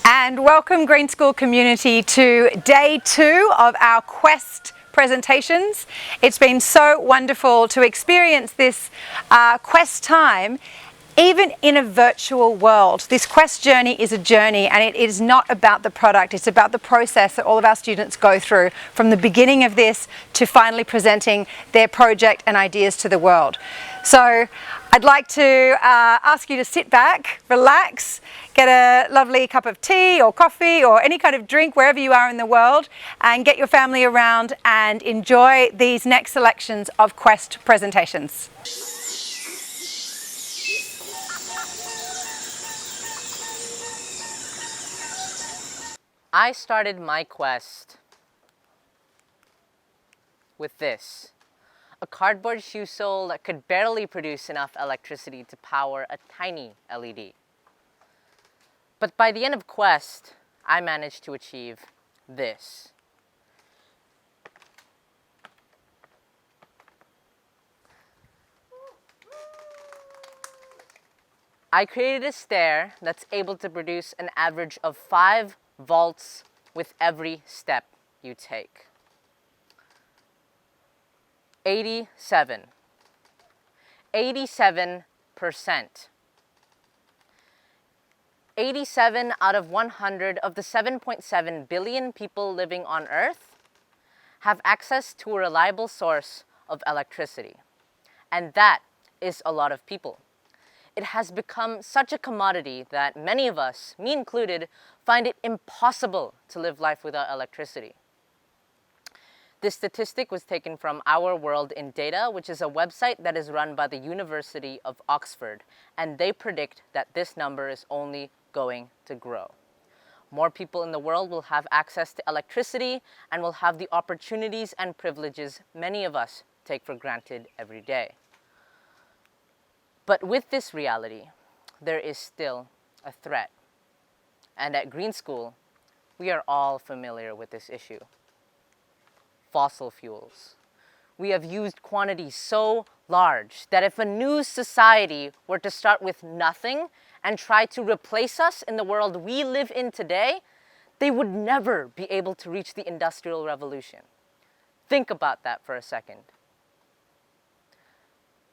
And welcome Green School community to day 2 of our Quest presentations. It's been so wonderful to experience this Quest time even in a virtual world. This Quest journey is a journey, and it is not about the product, it's about the process that all of our students go through from the beginning of this to finally presenting their project and ideas to the world. So I'd like to ask you to sit back, relax, get a lovely cup of tea or coffee or any kind of drink wherever you are in the world, and get your family around and enjoy these next selections of Quest presentations. I started my quest with this, a cardboard shoe sole that could barely produce enough electricity to power a tiny LED. But by the end of Quest, I managed to achieve this. I created a stair that's able to produce an average of 5 volts with every step you take. 87%. 87 out of 100 of the 7.7 billion people living on Earth have access to a reliable source of electricity. And that is a lot of people. It has become such a commodity that many of us, me included, find it impossible to live life without electricity. This statistic was taken from Our World in Data, which is a website that is run by the University of Oxford, and they predict that this number is only going to grow. More people in the world will have access to electricity and will have the opportunities and privileges many of us take for granted every day. But with this reality, there is still a threat. And at Green School, we are all familiar with this issue. Fossil fuels. We have used quantities so large that if a new society were to start with nothing and try to replace us in the world we live in today, they would never be able to reach the Industrial Revolution. Think about that for a second.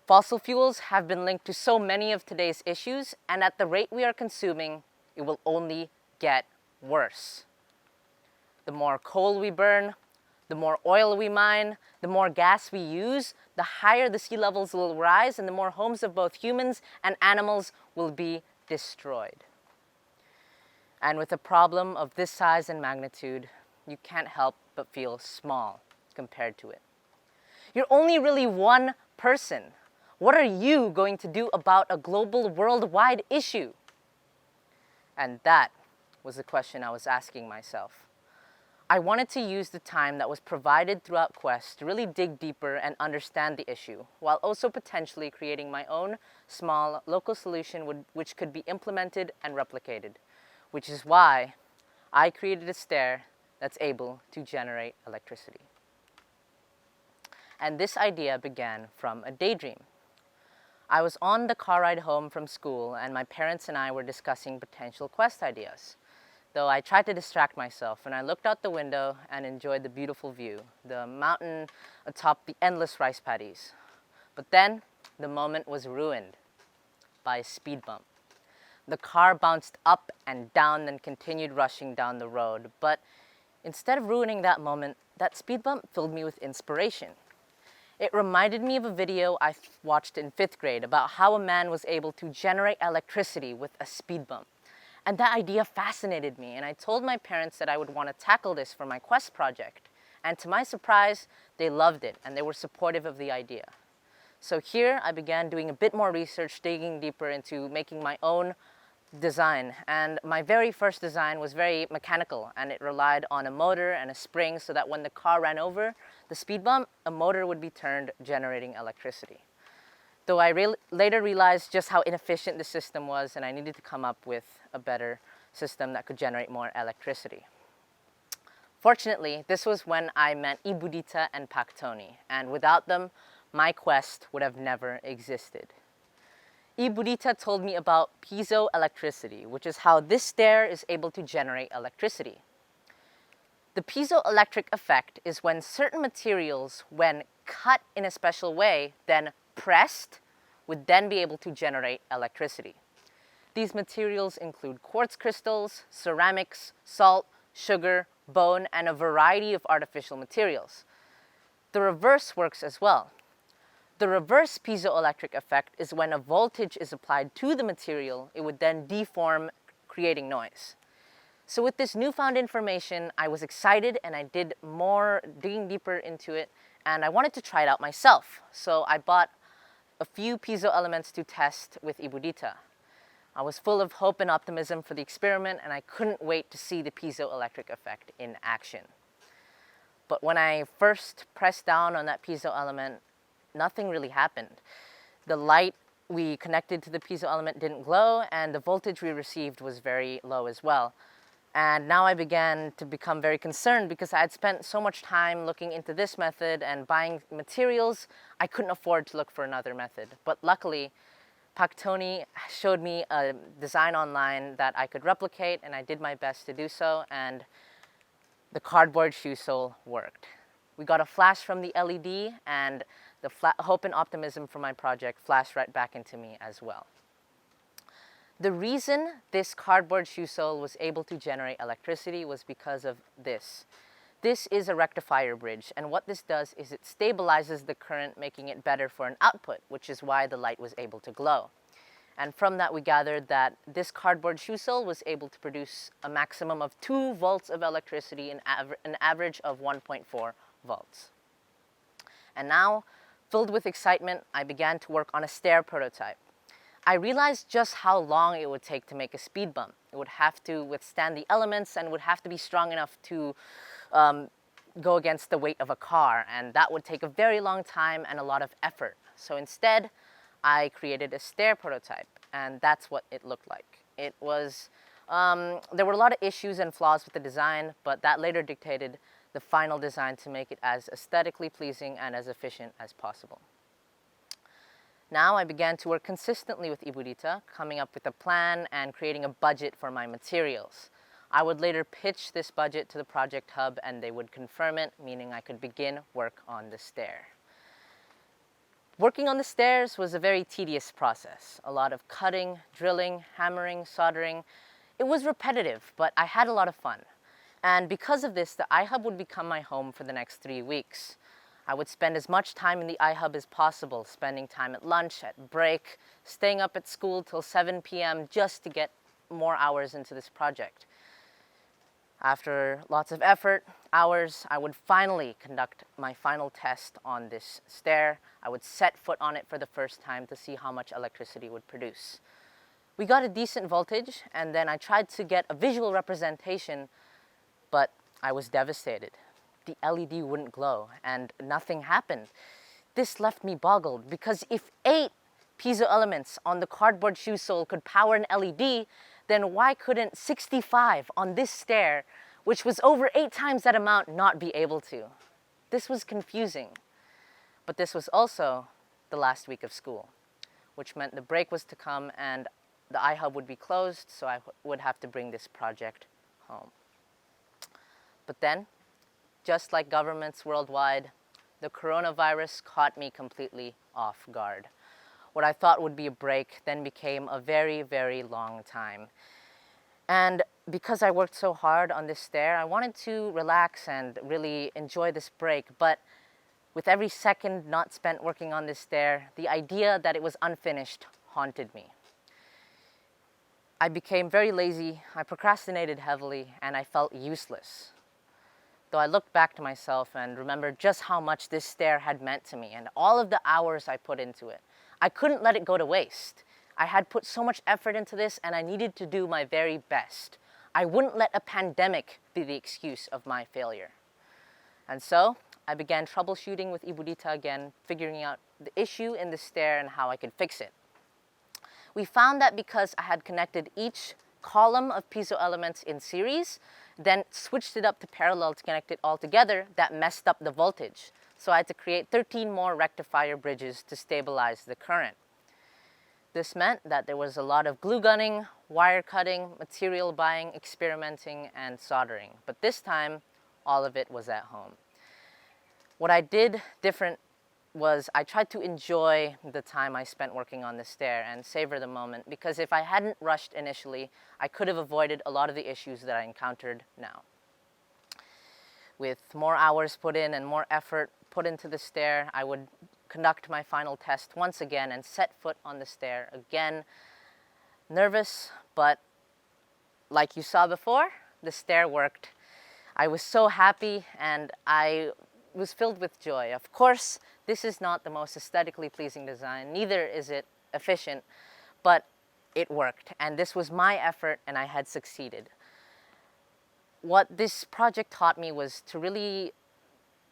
Fossil fuels have been linked to so many of today's issues, and at the rate we are consuming, it will only get worse. The more coal we burn, the more oil we mine, the more gas we use, the higher the sea levels will rise, and the more homes of both humans and animals will be destroyed. And with a problem of this size and magnitude, you can't help but feel small compared to it. You're only really one person. What are you going to do about a global, worldwide issue? And that was the question I was asking myself. I wanted to use the time that was provided throughout Quest to really dig deeper and understand the issue, while also potentially creating my own small local solution which could be implemented and replicated, which is why I created a stair that's able to generate electricity. And this idea began from a daydream. I was on the car ride home from school, and my parents and I were discussing potential Quest ideas. Though I tried to distract myself, and I looked out the window and enjoyed the beautiful view, the mountain atop the endless rice paddies. But then, the moment was ruined by a speed bump. The car bounced up and down and continued rushing down the road. But instead of ruining that moment, that speed bump filled me with inspiration. It reminded me of a video I watched in 5th grade about how a man was able to generate electricity with a speed bump. And that idea fascinated me, and I told my parents that I would want to tackle this for my Quest project. And to my surprise, they loved it, and they were supportive of the idea. So here I began doing a bit more research, digging deeper into making my own design. And my very first design was very mechanical, and it relied on a motor and a spring so that when the car ran over the speed bump, a motor would be turned, generating electricity. Though I later realized just how inefficient the system was, and I needed to come up with a better system that could generate more electricity. Fortunately, this was when I met Ibudita and Paktoni, and without them, my Quest would have never existed. Ibudita told me about piezoelectricity, which is how this stair is able to generate electricity. The piezoelectric effect is when certain materials, when cut in a special way, then pressed, would then be able to generate electricity. These materials include quartz crystals, ceramics, salt, sugar, bone, and a variety of artificial materials. The reverse works as well. The reverse piezoelectric effect is when a voltage is applied to the material, it would then deform, creating noise. So with this newfound information, I was excited and I did more digging deeper into it, and I wanted to try it out myself. So I bought a few piezo elements to test with Ibudita. I was full of hope and optimism for the experiment, and I couldn't wait to see the piezoelectric effect in action. But when I first pressed down on that piezo element, nothing really happened. The light we connected to the piezo element didn't glow, and the voltage we received was very low as well. And now I began to become very concerned because I had spent so much time looking into this method and buying materials, I couldn't afford to look for another method. But luckily, Paktoni showed me a design online that I could replicate, and I did my best to do so, and the cardboard shoe sole worked. We got a flash from the LED, and the hope and optimism for my project flashed right back into me as well. The reason this cardboard shoe sole was able to generate electricity was because of this. This is a rectifier bridge, and what this does is it stabilizes the current, making it better for an output, which is why the light was able to glow. And from that we gathered that this cardboard shoe sole was able to produce a maximum of 2 volts of electricity, an average of 1.4 volts. And now, filled with excitement, I began to work on a stair prototype. I realized just how long it would take to make a speed bump. It would have to withstand the elements and would have to be strong enough to go against the weight of a car, and that would take a very long time and a lot of effort. So instead, I created a stair prototype, and that's what it looked like. It was, there were a lot of issues and flaws with the design, but that later dictated the final design to make it as aesthetically pleasing and as efficient as possible. Now I began to work consistently with Ibudita, coming up with a plan and creating a budget for my materials. I would later pitch this budget to the project hub and they would confirm it, meaning I could begin work on the stair. Working on the stairs was a very tedious process. A lot of cutting, drilling, hammering, soldering. It was repetitive, but I had a lot of fun. And because of this, the iHub would become my home for the next 3 weeks. I would spend as much time in the iHub as possible, spending time at lunch, at break, staying up at school till 7 p.m. just to get more hours into this project. After lots of effort, hours, I would finally conduct my final test on this stair. I would set foot on it for the first time to see how much electricity it would produce. We got a decent voltage, and then I tried to get a visual representation, but I was devastated. The LED wouldn't glow, and nothing happened. This left me boggled, because if 8 piezo elements on the cardboard shoe sole could power an LED, then why couldn't 65 on this stair, which was over 8 times that amount, not be able to? This was confusing. But this was also the last week of school, which meant the break was to come and the iHub would be closed, so I would have to bring this project home. But then, just like governments worldwide, the coronavirus caught me completely off guard. What I thought would be a break then became a very, very long time. And because I worked so hard on this stair, I wanted to relax and really enjoy this break. But with every second not spent working on this stair, the idea that it was unfinished haunted me. I became very lazy, I procrastinated heavily, and I felt useless. Though I looked back to myself and remembered just how much this stair had meant to me and all of the hours I put into it. I couldn't let it go to waste. I had put so much effort into this and I needed to do my very best. I wouldn't let a pandemic be the excuse of my failure. And so I began troubleshooting with Ibudita again, figuring out the issue in the stair and how I could fix it. We found that because I had connected each column of piezo elements in series, then switched it up to parallel to connect it all together, that messed up the voltage. So I had to create 13 more rectifier bridges to stabilize the current. This meant that there was a lot of glue gunning, wire cutting, material buying, experimenting, and soldering. But this time, all of it was at home. What I did different was I tried to enjoy the time I spent working on the stair and savor the moment, because if I hadn't rushed initially, I could have avoided a lot of the issues that I encountered now. With more hours put in and more effort put into the stair, I would conduct my final test once again and set foot on the stair again. Nervous, but like you saw before, the stair worked. I was so happy and I was filled with joy. Of course, this is not the most aesthetically pleasing design, neither is it efficient, but it worked, and this was my effort and I had succeeded. What this project taught me was to really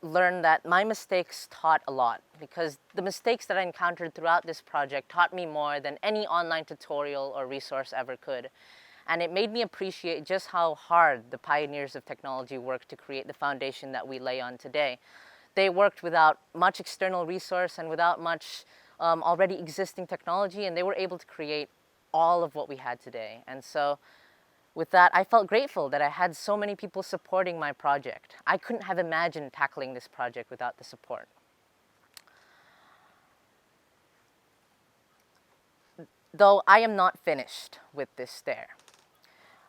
learn that my mistakes taught a lot, because the mistakes that I encountered throughout this project taught me more than any online tutorial or resource ever could. And it made me appreciate just how hard the pioneers of technology worked to create the foundation that we lay on today. They worked without much external resource and without much already existing technology, and they were able to create all of what we had today. And so with that, I felt grateful that I had so many people supporting my project. I couldn't have imagined tackling this project without the support. Though I am not finished with this stair.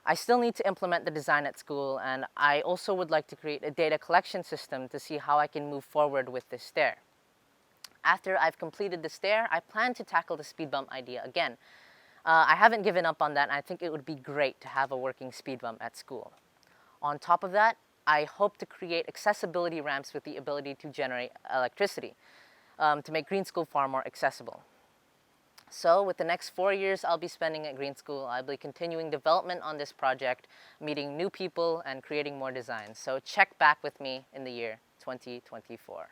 I still need to implement the design at school, and I also would like to create a data collection system to see how I can move forward with this stair. After I've completed the stair, I plan to tackle the speed bump idea again. I haven't given up on that, and I think it would be great to have a working speed bump at school. On top of that, I hope to create accessibility ramps with the ability to generate electricity to make Green School far more accessible. So with the next 4 years I'll be spending at Green School, I'll be continuing development on this project, meeting new people, and creating more designs. So check back with me in the year 2024.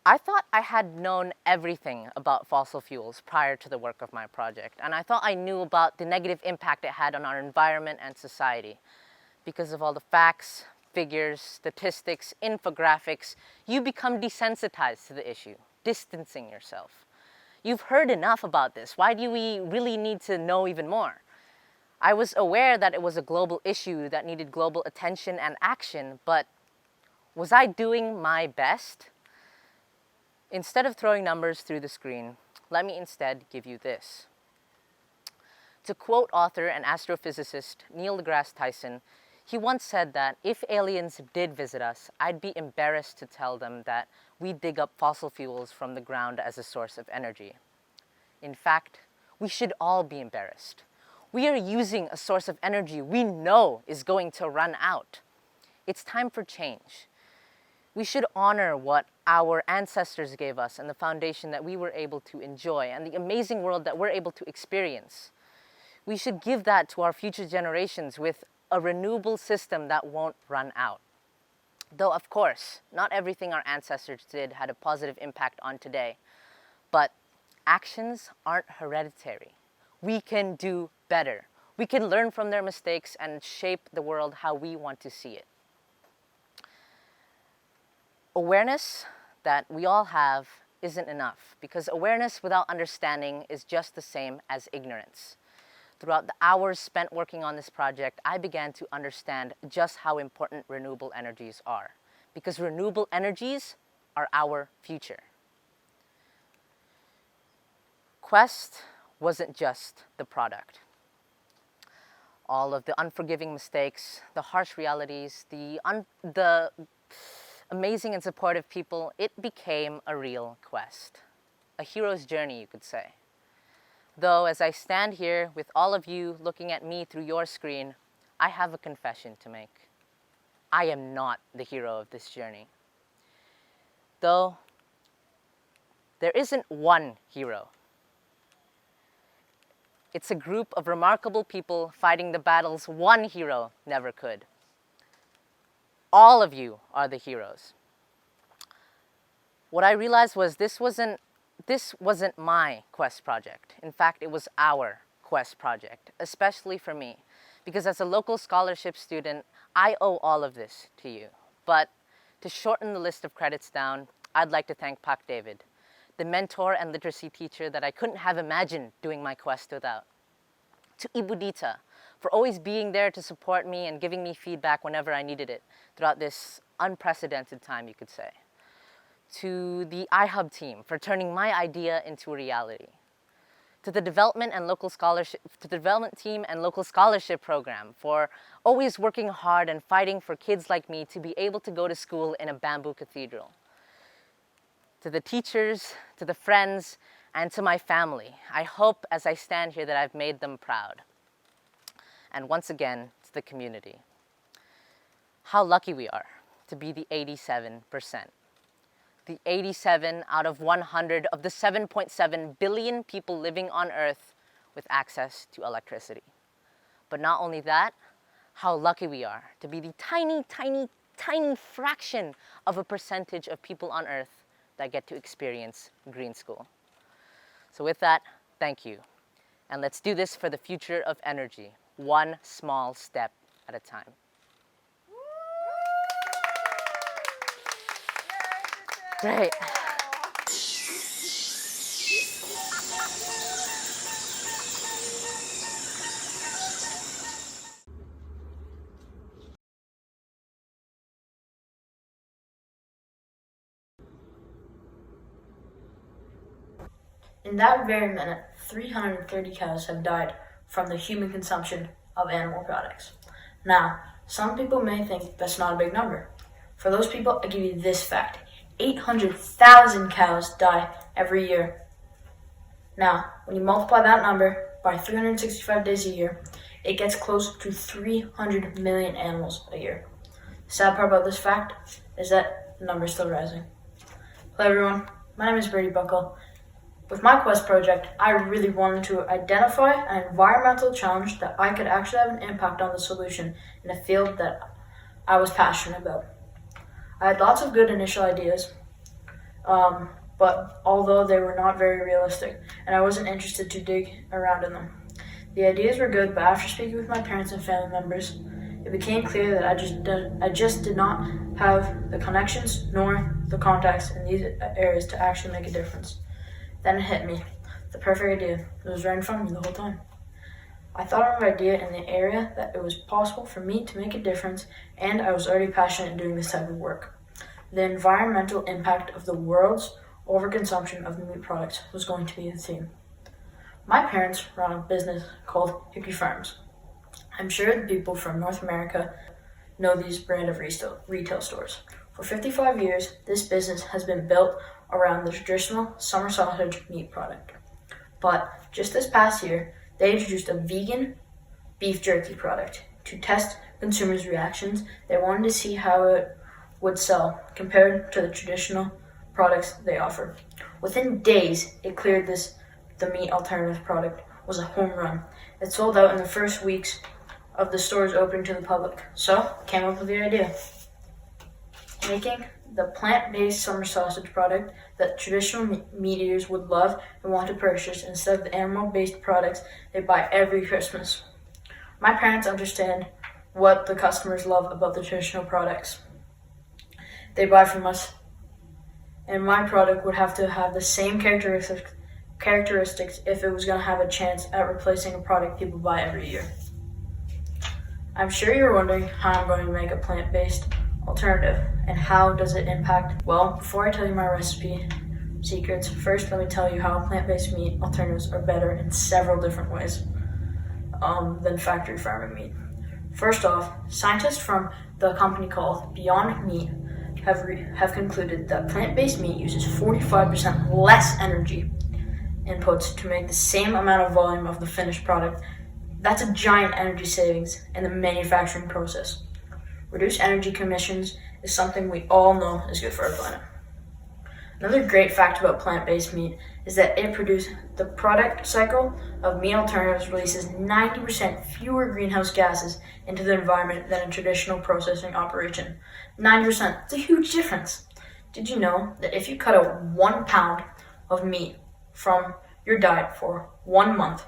I thought I had known everything about fossil fuels prior to the work of my project, and I thought I knew about the negative impact it had on our environment and society. Because of all the facts, figures, statistics, infographics, you become desensitized to the issue, distancing yourself. You've heard enough about this. Why do we really need to know even more? I was aware that it was a global issue that needed global attention and action, but was I doing my best? Instead of throwing numbers through the screen, let me instead give you this. To quote author and astrophysicist Neil deGrasse Tyson, he once said that if aliens did visit us, I'd be embarrassed to tell them that we dig up fossil fuels from the ground as a source of energy. In fact, we should all be embarrassed. We are using a source of energy we know is going to run out. It's time for change. We should honor what our ancestors gave us and the foundation that we were able to enjoy and the amazing world that we're able to experience. We should give that to our future generations with a renewable system that won't run out. Though, of course, not everything our ancestors did had a positive impact on today. But actions aren't hereditary. We can do better. We can learn from their mistakes and shape the world how we want to see it. Awareness that we all have isn't enough, because awareness without understanding is just the same as ignorance. Throughout the hours spent working on this project, I began to understand just how important renewable energies are, because renewable energies are our future. Quest wasn't just the product. All of the unforgiving mistakes, the harsh realities, the amazing and supportive people, it became a real quest. A hero's journey, you could say. Though, as I stand here with all of you looking at me through your screen, I have a confession to make. I am not the hero of this journey. Though, there isn't one hero. It's a group of remarkable people fighting the battles one hero never could. All of you are the heroes. What I realized was this wasn't my quest project. In fact, it was our quest project, especially for me, because as a local scholarship student, I owe all of this to you. But to shorten the list of credits down, I'd like to thank Pak David, the mentor and literacy teacher that I couldn't have imagined doing my quest without. To Ibu Dita, for always being there to support me and giving me feedback whenever I needed it throughout this unprecedented time, you could say. To the iHub team for turning my idea into a reality. To the development team and local scholarship program for always working hard and fighting for kids like me to be able to go to school in a bamboo cathedral. To the teachers, to the friends, and to my family, I hope as I stand here that I've made them proud. And once again, to the community. How lucky we are to be the 87%. The 87 out of 100 of the 7.7 billion people living on Earth with access to electricity. But not only that, how lucky we are to be the tiny, tiny, tiny fraction of a percentage of people on Earth that get to experience green school. So with that, thank you. And let's do this for the future of energy, one small step at a time. Great. In that very minute, 330 cows have died from the human consumption of animal products. Now, some people may think that's not a big number. For those people, I give you this fact. 800,000 cows die every year. Now, when you multiply that number by 365 days a year, it gets close to 300 million animals a year. The sad part about this fact is that the number is still rising. Hello everyone, my name is Brady Buckle. With my quest project, I really wanted to identify an environmental challenge that I could actually have an impact on the solution in a field that I was passionate about. I had lots of good initial ideas, but although they were not very realistic, and I wasn't interested to dig around in them. The ideas were good, but after speaking with my parents and family members, it became clear that I just did not have the connections nor the contacts in these areas to actually make a difference. Then it hit me, the perfect idea. It was right in front of me the whole time. I thought of an idea in the area that it was possible for me to make a difference, and I was already passionate in doing this type of work. The environmental impact of the world's overconsumption of meat products was going to be the theme. My parents run a business called Hickey Farms. I'm sure the people from North America know these brand of retail stores. For 55 years, this business has been built around the traditional summer sausage meat product. But just this past year, they introduced a vegan beef jerky product. To test consumers' reactions, they wanted to see how it would sell compared to the traditional products they offer. Within days, it cleared the meat alternative product was a home run. It sold out in the first weeks of the stores opening to the public. So, came up with the idea. Making the plant-based summer sausage product that traditional meat eaters would love and want to purchase instead of the animal-based products they buy every Christmas. My parents understand what the customers love about the traditional products they buy from us, and my product would have to have the same characteristics if it was going to have a chance at replacing a product people buy every year. I'm sure you're wondering how I'm going to make a plant-based alternative and how does it impact. Well, before I tell you my recipe secrets, first let me tell you how plant-based meat alternatives are better in several different ways than factory farming meat. First off, scientists from the company called Beyond Meat have concluded that plant-based meat uses 45% less energy inputs to make the same amount of volume of the finished product. That's a giant energy savings in the manufacturing process. Reduced energy emissions is something we all know is good for our planet. Another great fact about plant-based meat is that the product cycle of meat alternatives releases 90% fewer greenhouse gases into the environment than a traditional processing operation. 90%, it's a huge difference. Did you know that if you cut out 1 pound of meat from your diet for 1 month,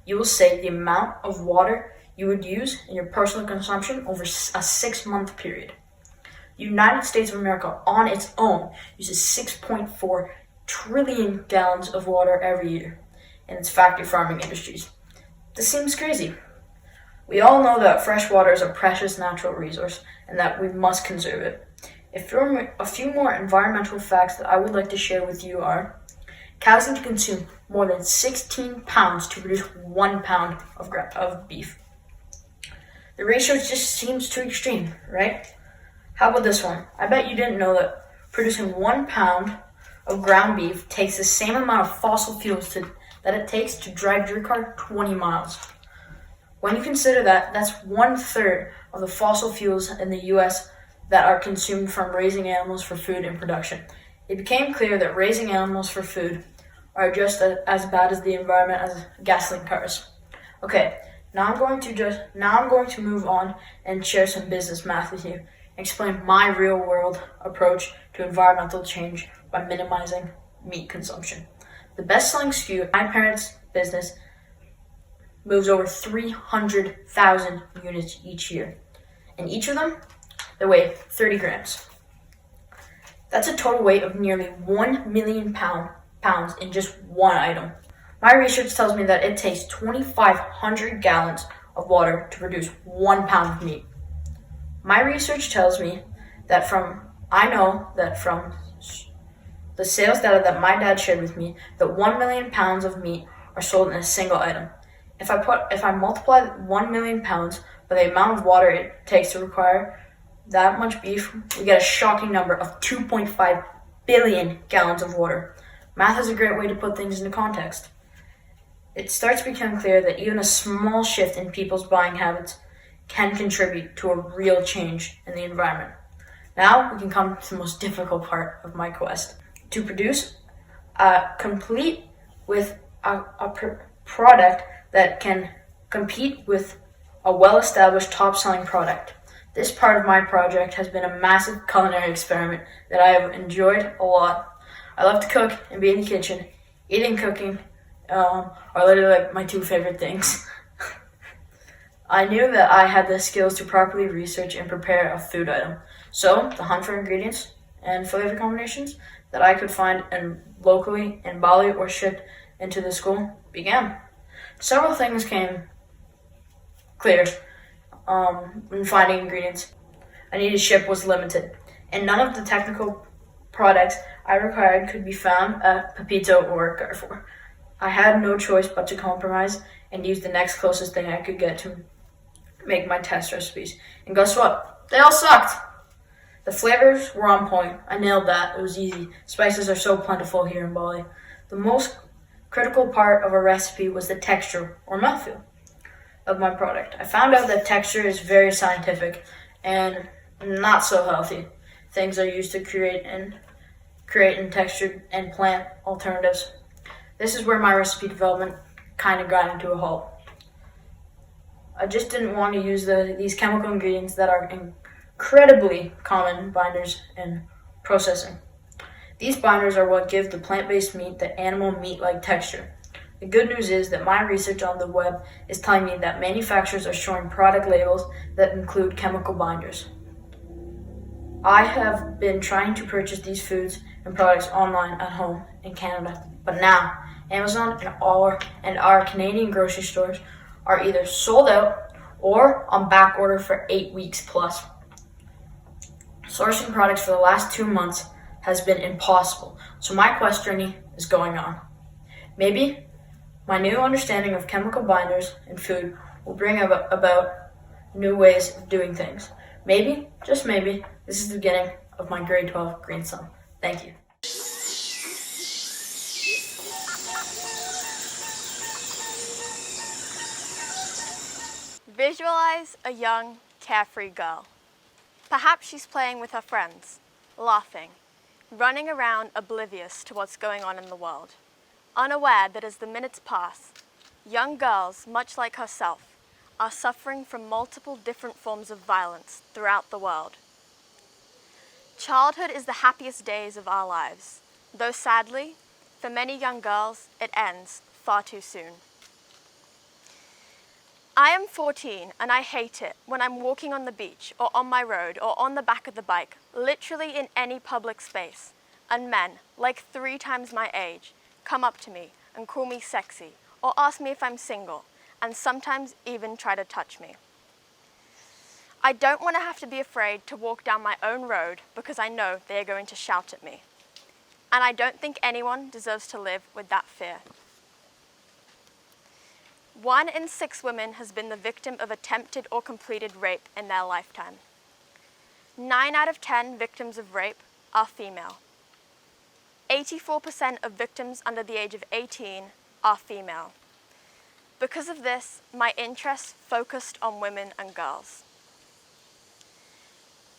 you will save the amount of water you would use in your personal consumption over a 6-month period? The United States of America on its own uses 6.4 trillion gallons of water every year in its factory farming industries. This seems crazy. We all know that fresh water is a precious natural resource and that we must conserve it. A few more environmental facts that I would like to share with you are: cows need to consume more than 16 pounds to produce 1 pound of beef. The ratio just seems too extreme, right? How about this one? I bet you didn't know that producing 1 pound of ground beef takes the same amount of fossil fuels that it takes to drive your car 20 miles. When you consider that, that's 1/3 of the fossil fuels in the US that are consumed from raising animals for food and production. It became clear that raising animals for food are just as bad as the environment as gasoline cars. Okay, now I'm going to move on and share some business math with you. Explain my real-world approach to environmental change by minimizing meat consumption. The best-selling SKU in my parents' business moves over 300,000 units each year. And each of them, they weigh 30 grams. That's a total weight of nearly 1 million pounds in just one item. My research tells me that it takes 2,500 gallons of water to produce 1 pound of meat. My research tells me that from the sales data that my dad shared with me, that 1 million pounds of meat are sold in a single item. If I multiply 1 million pounds by the amount of water it takes to require that much beef, we get a shocking number of 2.5 billion gallons of water. Math is a great way to put things into context. It starts to become clear that even a small shift in people's buying habits can contribute to a real change in the environment. Now we can come to the most difficult part of my quest: to produce a product that can compete with a well-established top-selling product. This part of my project has been a massive culinary experiment that I have enjoyed a lot. I love to cook and be in the kitchen. Eating and cooking are literally like my two favorite things. I knew that I had the skills to properly research and prepare a food item. So the hunt for ingredients and flavor combinations that I could find locally in Bali or shipped into the school began. Several things came clear when finding ingredients I needed to ship was limited, and none of the technical products I required could be found at Pepito or Carrefour. I had no choice but to compromise and use the next closest thing I could get to make my test recipes. And guess what? They all sucked! The flavors were on point. I nailed that. It was easy. Spices are so plentiful here in Bali. The most critical part of a recipe was the texture or mouthfeel of my product. I found out that texture is very scientific and not so healthy. Things are used to create in textured and plant alternatives. This is where my recipe development kind of got into a halt. I just didn't want to use these chemical ingredients that are incredibly common binders in processing. These binders are what give the plant-based meat the animal meat-like texture. The good news is that my research on the web is telling me that manufacturers are showing product labels that include chemical binders. I have been trying to purchase these foods and products online at home in Canada, but now Amazon and our Canadian grocery stores are either sold out or on back order for 8 weeks plus. Sourcing products for the last 2 months has been impossible, so my quest journey is going on. Maybe my new understanding of chemical binders in food will bring about new ways of doing things. Maybe, just maybe, this is the beginning of my grade 12 green thumb. Thank you. Visualize a young, carefree girl. Perhaps she's playing with her friends, laughing, running around oblivious to what's going on in the world, unaware that as the minutes pass, young girls, much like herself, are suffering from multiple different forms of violence throughout the world. Childhood is the happiest days of our lives, though sadly, for many young girls, it ends far too soon. I am 14 and I hate it when I'm walking on the beach or on my road or on the back of the bike, literally in any public space, and men, like 3 times my age, come up to me and call me sexy or ask me if I'm single and sometimes even try to touch me. I don't want to have to be afraid to walk down my own road because I know they are going to shout at me. And I don't think anyone deserves to live with that fear. 1 in 6 women has been the victim of attempted or completed rape in their lifetime. 9 out of 10 victims of rape are female. 84% of victims under the age of 18 are female. Because of this, my interests focused on women and girls.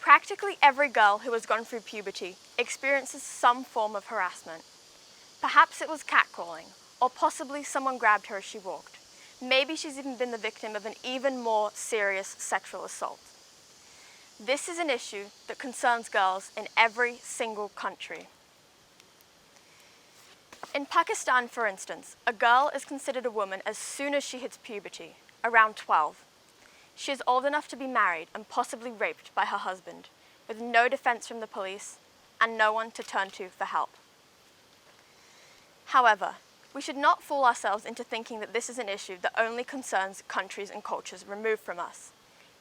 Practically every girl who has gone through puberty experiences some form of harassment. Perhaps it was catcalling, or possibly someone grabbed her as she walked. Maybe she's even been the victim of an even more serious sexual assault. This is an issue that concerns girls in every single country. In Pakistan, for instance, a girl is considered a woman as soon as she hits puberty, around 12. She is old enough to be married and possibly raped by her husband, with no defense from the police and no one to turn to for help. However, we should not fool ourselves into thinking that this is an issue that only concerns countries and cultures removed from us.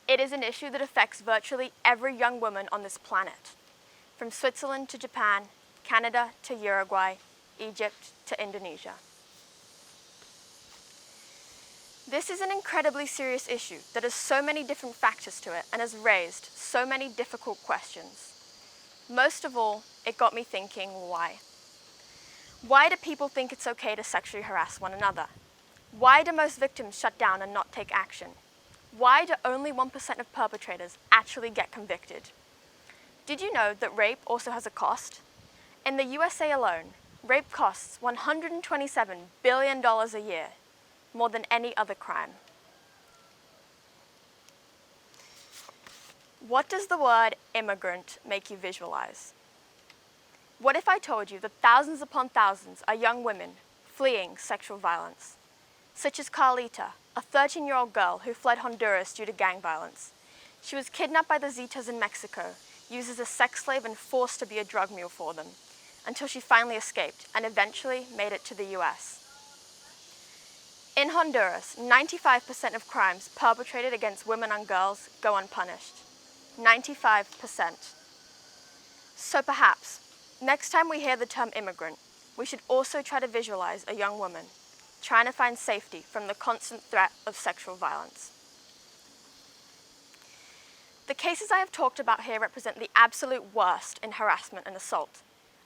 It is an issue that affects virtually every young woman on this planet, from Switzerland to Japan, Canada to Uruguay, Egypt to Indonesia. This is an incredibly serious issue that has so many different factors to it and has raised so many difficult questions. Most of all, it got me thinking, why? Why do people think it's okay to sexually harass one another? Why do most victims shut down and not take action? Why do only 1% of perpetrators actually get convicted? Did you know that rape also has a cost? In the USA alone, rape costs $127 billion a year, more than any other crime. What does the word immigrant make you visualize? What if I told you that thousands upon thousands are young women fleeing sexual violence, such as Carlita, a 13-year-old girl who fled Honduras due to gang violence. She was kidnapped by the Zetas in Mexico, used as a sex slave and forced to be a drug mule for them, until she finally escaped and eventually made it to the US. In Honduras, 95% of crimes perpetrated against women and girls go unpunished. 95%. So perhaps, next time we hear the term immigrant, we should also try to visualize a young woman trying to find safety from the constant threat of sexual violence. The cases I have talked about here represent the absolute worst in harassment and assault,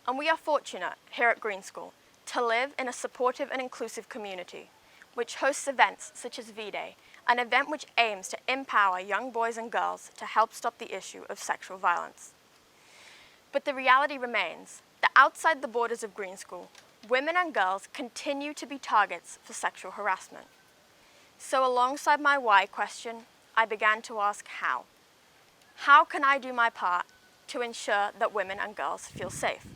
and we are fortunate here at Green School to live in a supportive and inclusive community, which hosts events such as V-Day, an event which aims to empower young boys and girls to help stop the issue of sexual violence. But the reality remains that outside the borders of Green School, women and girls continue to be targets for sexual harassment. So alongside my why question, I began to ask how. How can I do my part to ensure that women and girls feel safe?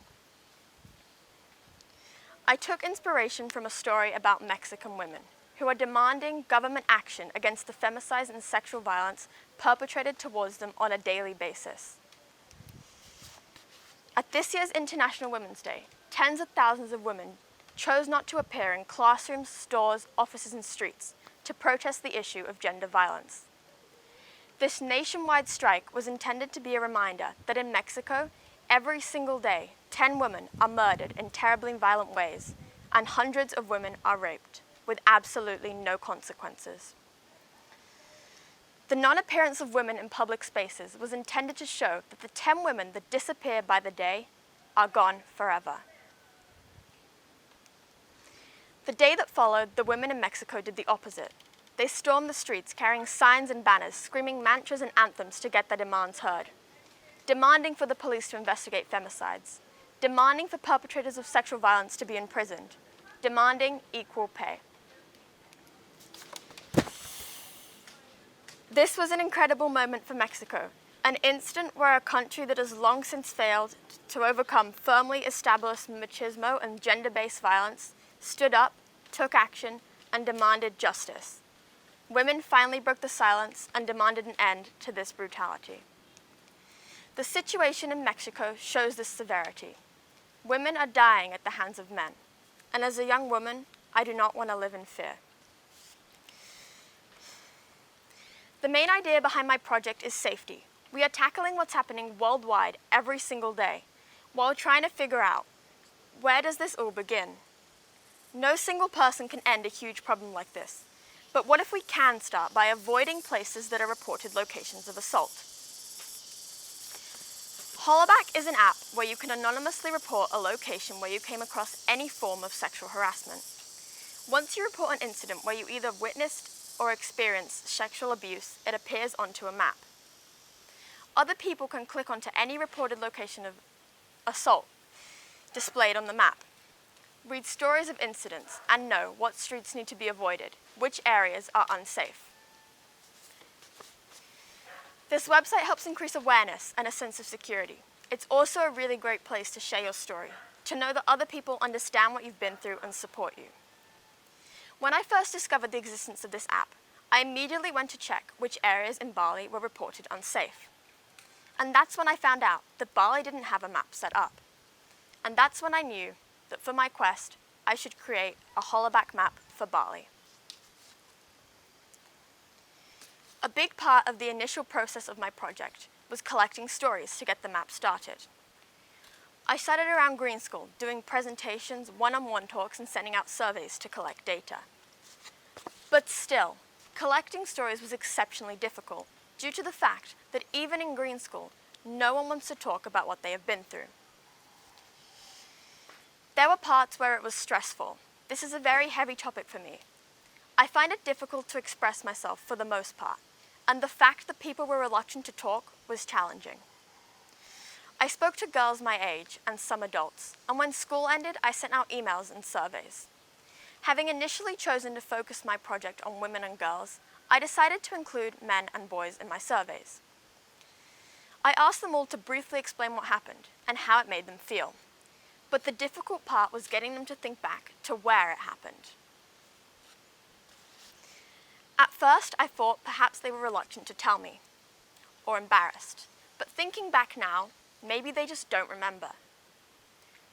I took inspiration from a story about Mexican women who are demanding government action against the femicide and sexual violence perpetrated towards them on a daily basis. At this year's International Women's Day, tens of thousands of women chose not to appear in classrooms, stores, offices, and streets to protest the issue of gender violence. This nationwide strike was intended to be a reminder that in Mexico, every single day, 10 women are murdered in terribly violent ways, and hundreds of women are raped, with absolutely no consequences. The non-appearance of women in public spaces was intended to show that the 10 women that disappear by the day are gone forever. The day that followed, the women in Mexico did the opposite. They stormed the streets carrying signs and banners, screaming mantras and anthems to get their demands heard, demanding for the police to investigate femicides, demanding for perpetrators of sexual violence to be imprisoned, demanding equal pay. This was an incredible moment for Mexico, an instant where a country that has long since failed to overcome firmly established machismo and gender-based violence stood up, took action, and demanded justice. women finally broke the silence and demanded an end to this brutality. The situation in Mexico shows this severity. Women are dying at the hands of men, and as a young woman, I do not want to live in fear. The main idea behind my project is safety. We are tackling what's happening worldwide every single day, while trying to figure out, where does this all begin? No single person can end a huge problem like this, but what if we can start by avoiding places that are reported locations of assault? Hollaback is an app where you can anonymously report a location where you came across any form of sexual harassment. Once you report an incident where you either witnessed or experienced sexual abuse, it appears onto a map. Other people can click onto any reported location of assault displayed on the map, read stories of incidents, and know what streets need to be avoided, which areas are unsafe. This website helps increase awareness and a sense of security. It's also a really great place to share your story, to know that other people understand what you've been through and support you. When I first discovered the existence of this app, I immediately went to check which areas in Bali were reported unsafe. And that's when I found out that Bali didn't have a map set up. And that's when I knew that for my quest, I should create a Hollaback map for Bali. A big part of the initial process of my project was collecting stories to get the map started. I started around green school, doing presentations, one-on-one talks, and sending out surveys to collect data. But still, collecting stories was exceptionally difficult due to the fact that even in green school, no one wants to talk about what they have been through. There were parts where it was stressful. This is a very heavy topic for me. I find it difficult to express myself for the most part, and the fact that people were reluctant to talk was challenging. I spoke to girls my age and some adults, and when school ended, I sent out emails and surveys. Having initially chosen to focus my project on women and girls, I decided to include men and boys in my surveys. I asked them all to briefly explain what happened and how it made them feel. But the difficult part was getting them to think back to where it happened. At first, I thought perhaps they were reluctant to tell me, or embarrassed. But thinking back now, maybe they just don't remember.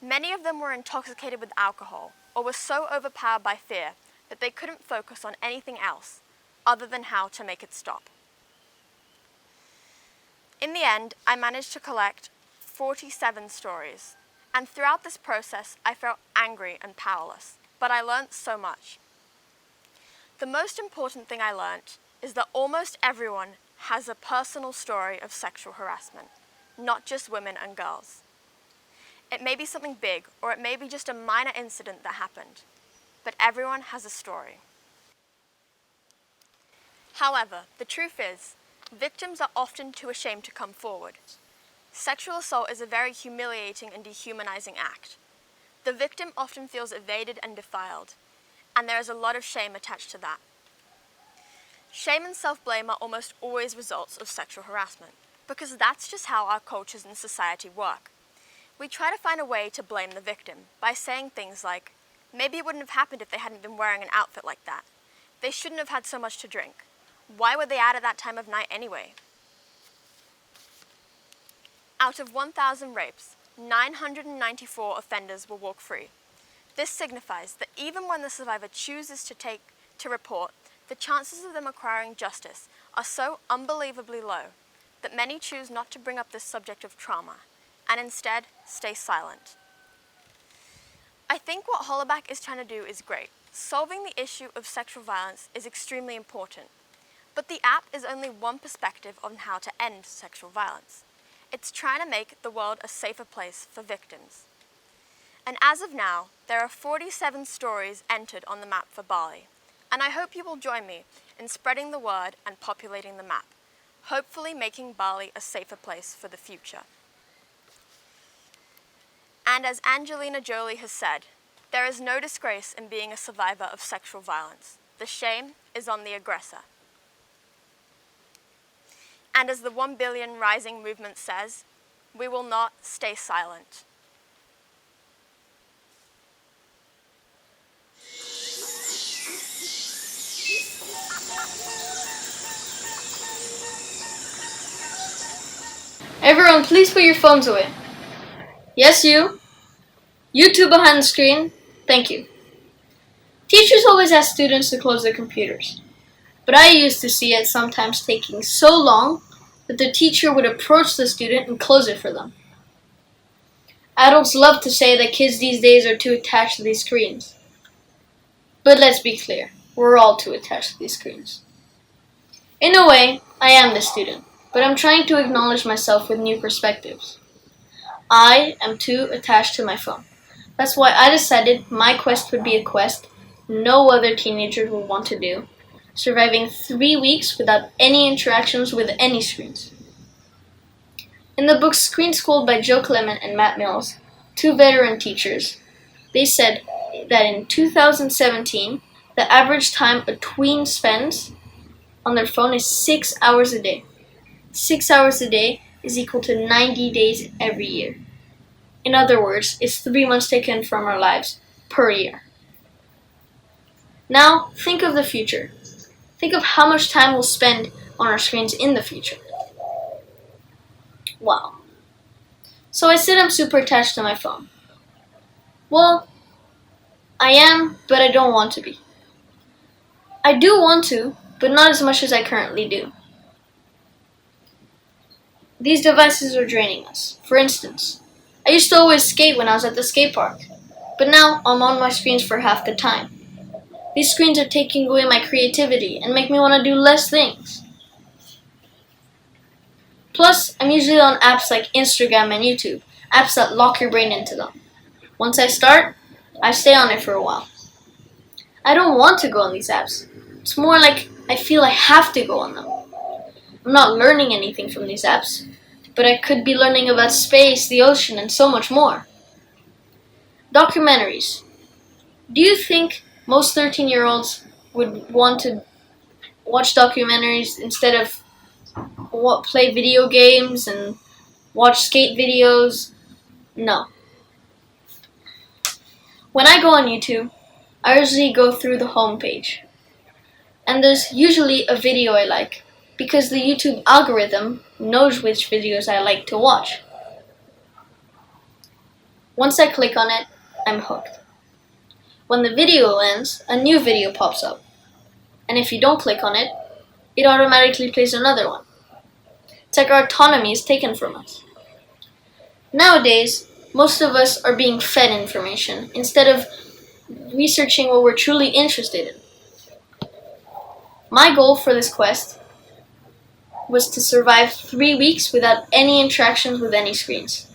Many of them were intoxicated with alcohol, or were so overpowered by fear that they couldn't focus on anything else other than how to make it stop. In the end, I managed to collect 47 stories, and throughout this process, I felt angry and powerless, but I learned so much. The most important thing I learned is that almost everyone has a personal story of sexual harassment, not just women and girls. It may be something big, or it may be just a minor incident that happened, but everyone has a story. However, the truth is, victims are often too ashamed to come forward. Sexual assault is a very humiliating and dehumanizing act. The victim often feels evaded and defiled, and there is a lot of shame attached to that. Shame and self-blame are almost always results of sexual harassment, because that's just how our cultures and society work. We try to find a way to blame the victim by saying things like, maybe it wouldn't have happened if they hadn't been wearing an outfit like that. They shouldn't have had so much to drink. Why were they out at that time of night anyway? Out of 1,000 rapes, 994 offenders will walk free. This signifies that even when the survivor chooses to report, the chances of them acquiring justice are so unbelievably low that many choose not to bring up this subject of trauma and instead stay silent. I think what Hollaback is trying to do is great. Solving the issue of sexual violence is extremely important, but the app is only one perspective on how to end sexual violence. It's trying to make the world a safer place for victims. And as of now, there are 47 stories entered on the map for Bali, and I hope you will join me in spreading the word and populating the map, hopefully making Bali a safer place for the future. And as Angelina Jolie has said, there is no disgrace in being a survivor of sexual violence. The shame is on the aggressor. And as the 1 Billion Rising movement says, we will not stay silent. Everyone, please put your phones away. Yes, you. You two behind the screen. Thank you. Teachers always ask students to close their computers, but I used to see it sometimes taking so long that the teacher would approach the student and close it for them. Adults love to say that kids these days are too attached to these screens. But let's be clear, we're all too attached to these screens. In a way, I am the student, but I'm trying to acknowledge myself with new perspectives. I am too attached to my phone. That's why I decided my quest would be a quest no other teenager would want to do, surviving 3 weeks without any interactions with any screens. In the book Screen Schooled by Joe Clement and Matt Mills, two veteran teachers, they said that in 2017, the average time a tween spends on their phone is 6 hours a day. 6 hours a day is equal to 90 days every year. In other words, it's 3 months taken from our lives per year. Now, think of the future. Think of how much time we'll spend on our screens in the future. Wow. So I said I'm super attached to my phone. Well, I am, but I don't want to be. I do want to, but not as much as I currently do. These devices are draining us. For instance, I used to always skate when I was at the skate park, but now I'm on my screens for half the time. These screens are taking away my creativity and make me want to do less things. Plus, I'm usually on apps like Instagram and YouTube, apps that lock your brain into them. Once I start, I stay on it for a while. I don't want to go on these apps. It's more like I feel I have to go on them. I'm not learning anything from these apps, but I could be learning about space, the ocean, and so much more. Documentaries. Do you think most 13-year-olds would want to watch documentaries instead of play video games and watch skate videos? No. When I go on YouTube, I usually go through the homepage. And there's usually a video I like, because the YouTube algorithm knows which videos I like to watch. Once I click on it, I'm hooked. When the video ends, a new video pops up. And if you don't click on it, it automatically plays another one. It's like our autonomy is taken from us. Nowadays, most of us are being fed information instead of researching what we're truly interested in. My goal for this quest was to survive 3 weeks without any interactions with any screens.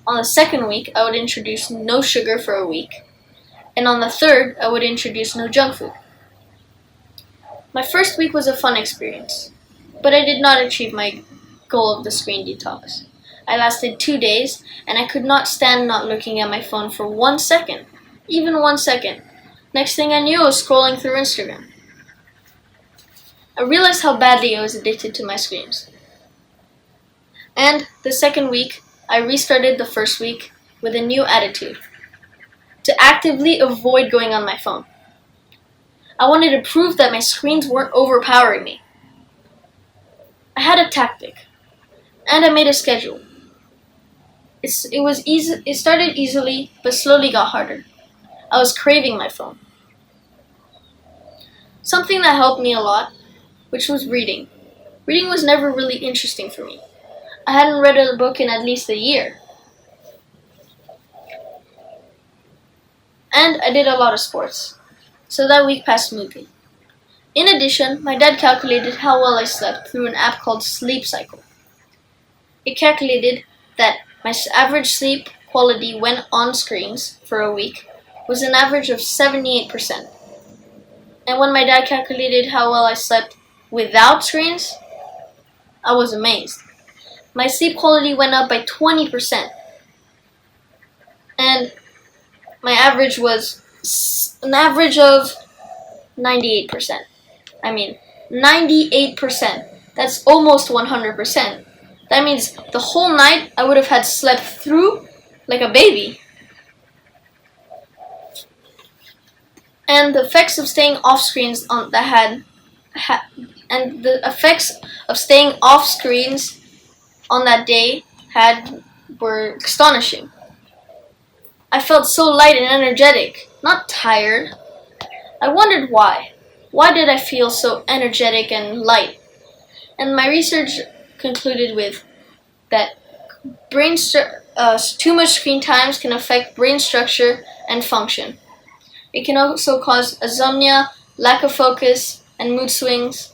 On the second week, I would introduce no sugar for a week. And on the third, I would introduce no junk food. My first week was a fun experience, but I did not achieve my goal of the screen detox. I lasted 2 days, and I could not stand not looking at my phone for 1 second, even 1 second. Next thing I knew, I was scrolling through Instagram. I realized how badly I was addicted to my screens. And the second week, I restarted the first week with a new attitude: to actively avoid going on my phone. I wanted to prove that my screens weren't overpowering me. I had a tactic, and I made a schedule. It started easily, but slowly got harder. I was craving my phone. Something that helped me a lot, which was reading. Reading was never really interesting for me. I hadn't read a book in at least a year. And I did a lot of sports, so that week passed smoothly. In addition, my dad calculated how well I slept through an app called Sleep Cycle. It calculated that my average sleep quality when on screens for a week was an average of 78%. And when my dad calculated how well I slept without screens, I was amazed. My sleep quality went up by 20%. And my average was an average of 98%. I mean, 98%. That's almost 100%. That means the whole night I would have had slept through like a baby. And the effects of staying off screens that had and the effects of staying off screens on that day were astonishing. I felt so light and energetic, not tired. I wondered why. Why did I feel so energetic and light? And my research concluded with that too much screen times can affect brain structure and function. It can also cause insomnia, lack of focus, and mood swings,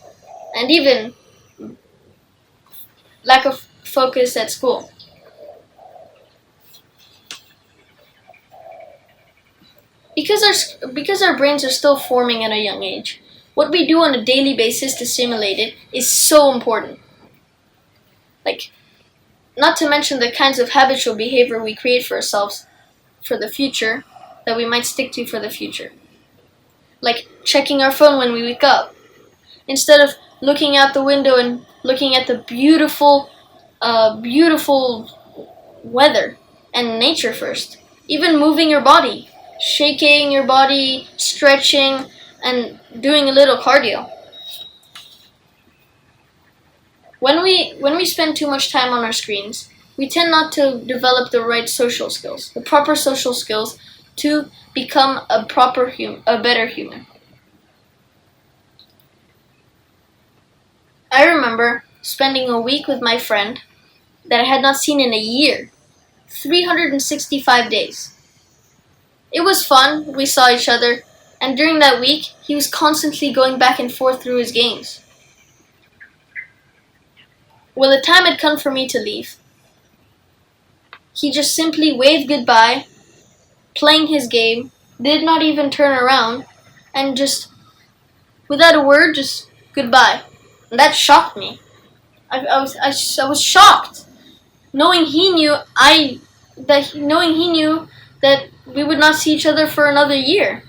and even lack of focus at school. Because our brains are still forming at a young age, what we do on a daily basis to stimulate it is so important. Like, not to mention the kinds of habitual behavior we create for ourselves for the future that we might stick to for the future. Like checking our phone when we wake up, instead of looking out the window and looking at the beautiful weather and nature first. Even moving your body, shaking your body, stretching, and doing a little cardio. When we spend too much time on our screens, we tend not to develop the right social skills, the proper social skills to become a better human. I remember spending a week with my friend that I had not seen in a year, 365 days. It was fun, we saw each other, and during that week, he was constantly going back and forth through his games. When the time had come for me to leave, he just simply waved goodbye, playing his game, did not even turn around, and just, without a word, just goodbye. And that shocked me. I was shocked, knowing he knew that we would not see each other for another year.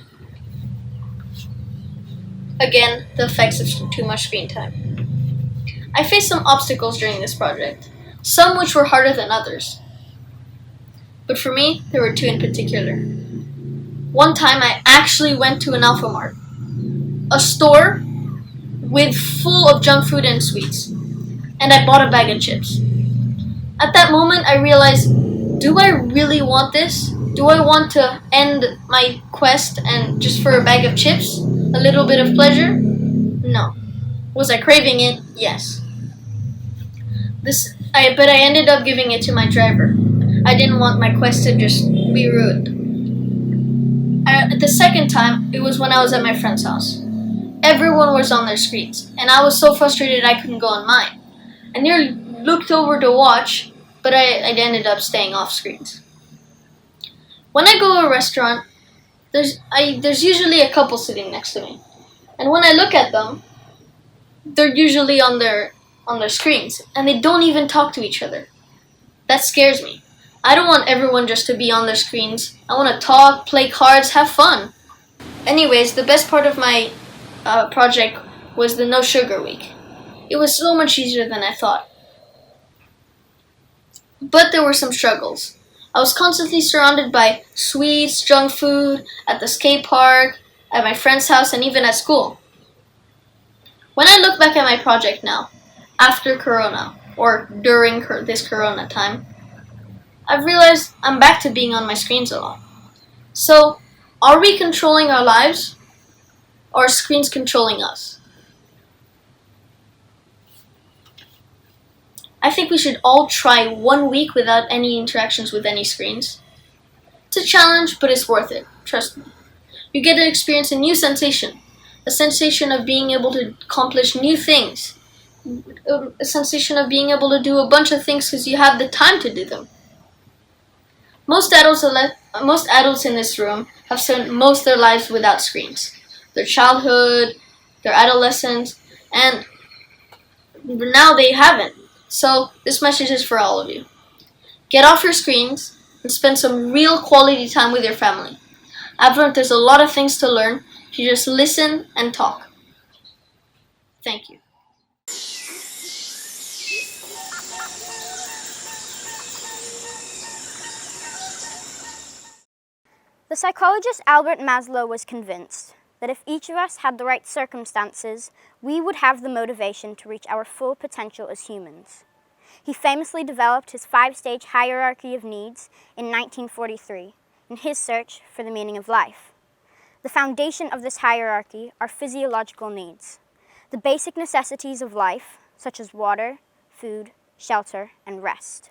Again, the effects of too much screen time. I faced some obstacles during this project, some which were harder than others. But for me, there were two in particular. One time I actually went to an Alphamart, a store with full of junk food and sweets, and I bought a bag of chips. At that moment, I realized, do I really want this? Do I want to end my quest and just for a bag of chips? A little bit of pleasure? No. Was I craving it? Yes. But I ended up giving it to my driver. I didn't want my quest to just be ruined. The second time, it was when I was at my friend's house. Everyone was on their screens, and I was so frustrated I couldn't go on mine. I nearly looked over to watch, but I ended up staying off screens. When I go to a restaurant, there's usually a couple sitting next to me, and when I look at them, they're usually on their screens, and they don't even talk to each other. That scares me. I don't want everyone just to be on their screens. I want to talk, play cards, have fun. Anyways, the best part of my project was the no sugar week. It was so much easier than I thought. But there were some struggles. I was constantly surrounded by sweets, junk food, at the skate park, at my friend's house, and even at school. When I look back at my project now, after Corona, or during this Corona time, I've realized I'm back to being on my screens a lot. So, are we controlling our lives, or are screens controlling us? I think we should all try 1 week without any interactions with any screens. It's a challenge, but it's worth it. Trust me. You get to experience a new sensation. A sensation of being able to accomplish new things. A sensation of being able to do a bunch of things because you have the time to do them. Most adults in this room have spent most of their lives without screens. Their childhood, their adolescence, and now they haven't. So this message is for all of you. Get off your screens and spend some real quality time with your family. I've learned there's a lot of things to learn if you just listen and talk. Thank you. The psychologist Albert Maslow was convinced that if each of us had the right circumstances, we would have the motivation to reach our full potential as humans. He famously developed his 5-stage hierarchy of needs in 1943 in his search for the meaning of life. The foundation of this hierarchy are physiological needs, the basic necessities of life, such as water, food, shelter, and rest.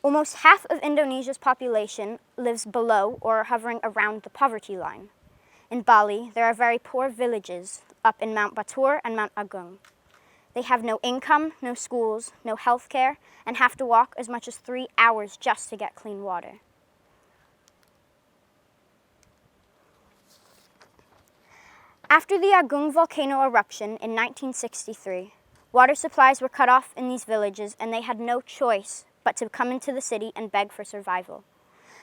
Almost half of Indonesia's population lives below or hovering around the poverty line. In Bali, there are very poor villages up in Mount Batur and Mount Agung. They have no income, no schools, no health care, and have to walk as much as 3 hours just to get clean water. After the Agung volcano eruption in 1963, water supplies were cut off in these villages and they had no choice but to come into the city and beg for survival.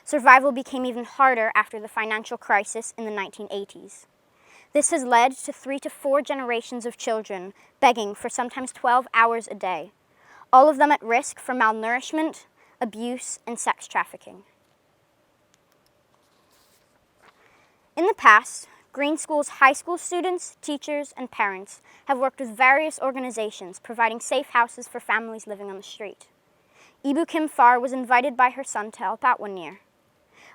Survival became even harder after the financial crisis in the 1980s. This has led to 3 to 4 generations of children begging for sometimes 12 hours a day, all of them at risk for malnourishment, abuse, and sex trafficking. In the past, Green School's high school students, teachers, and parents have worked with various organizations providing safe houses for families living on the street. Ibu Kim Far was invited by her son to help out one year.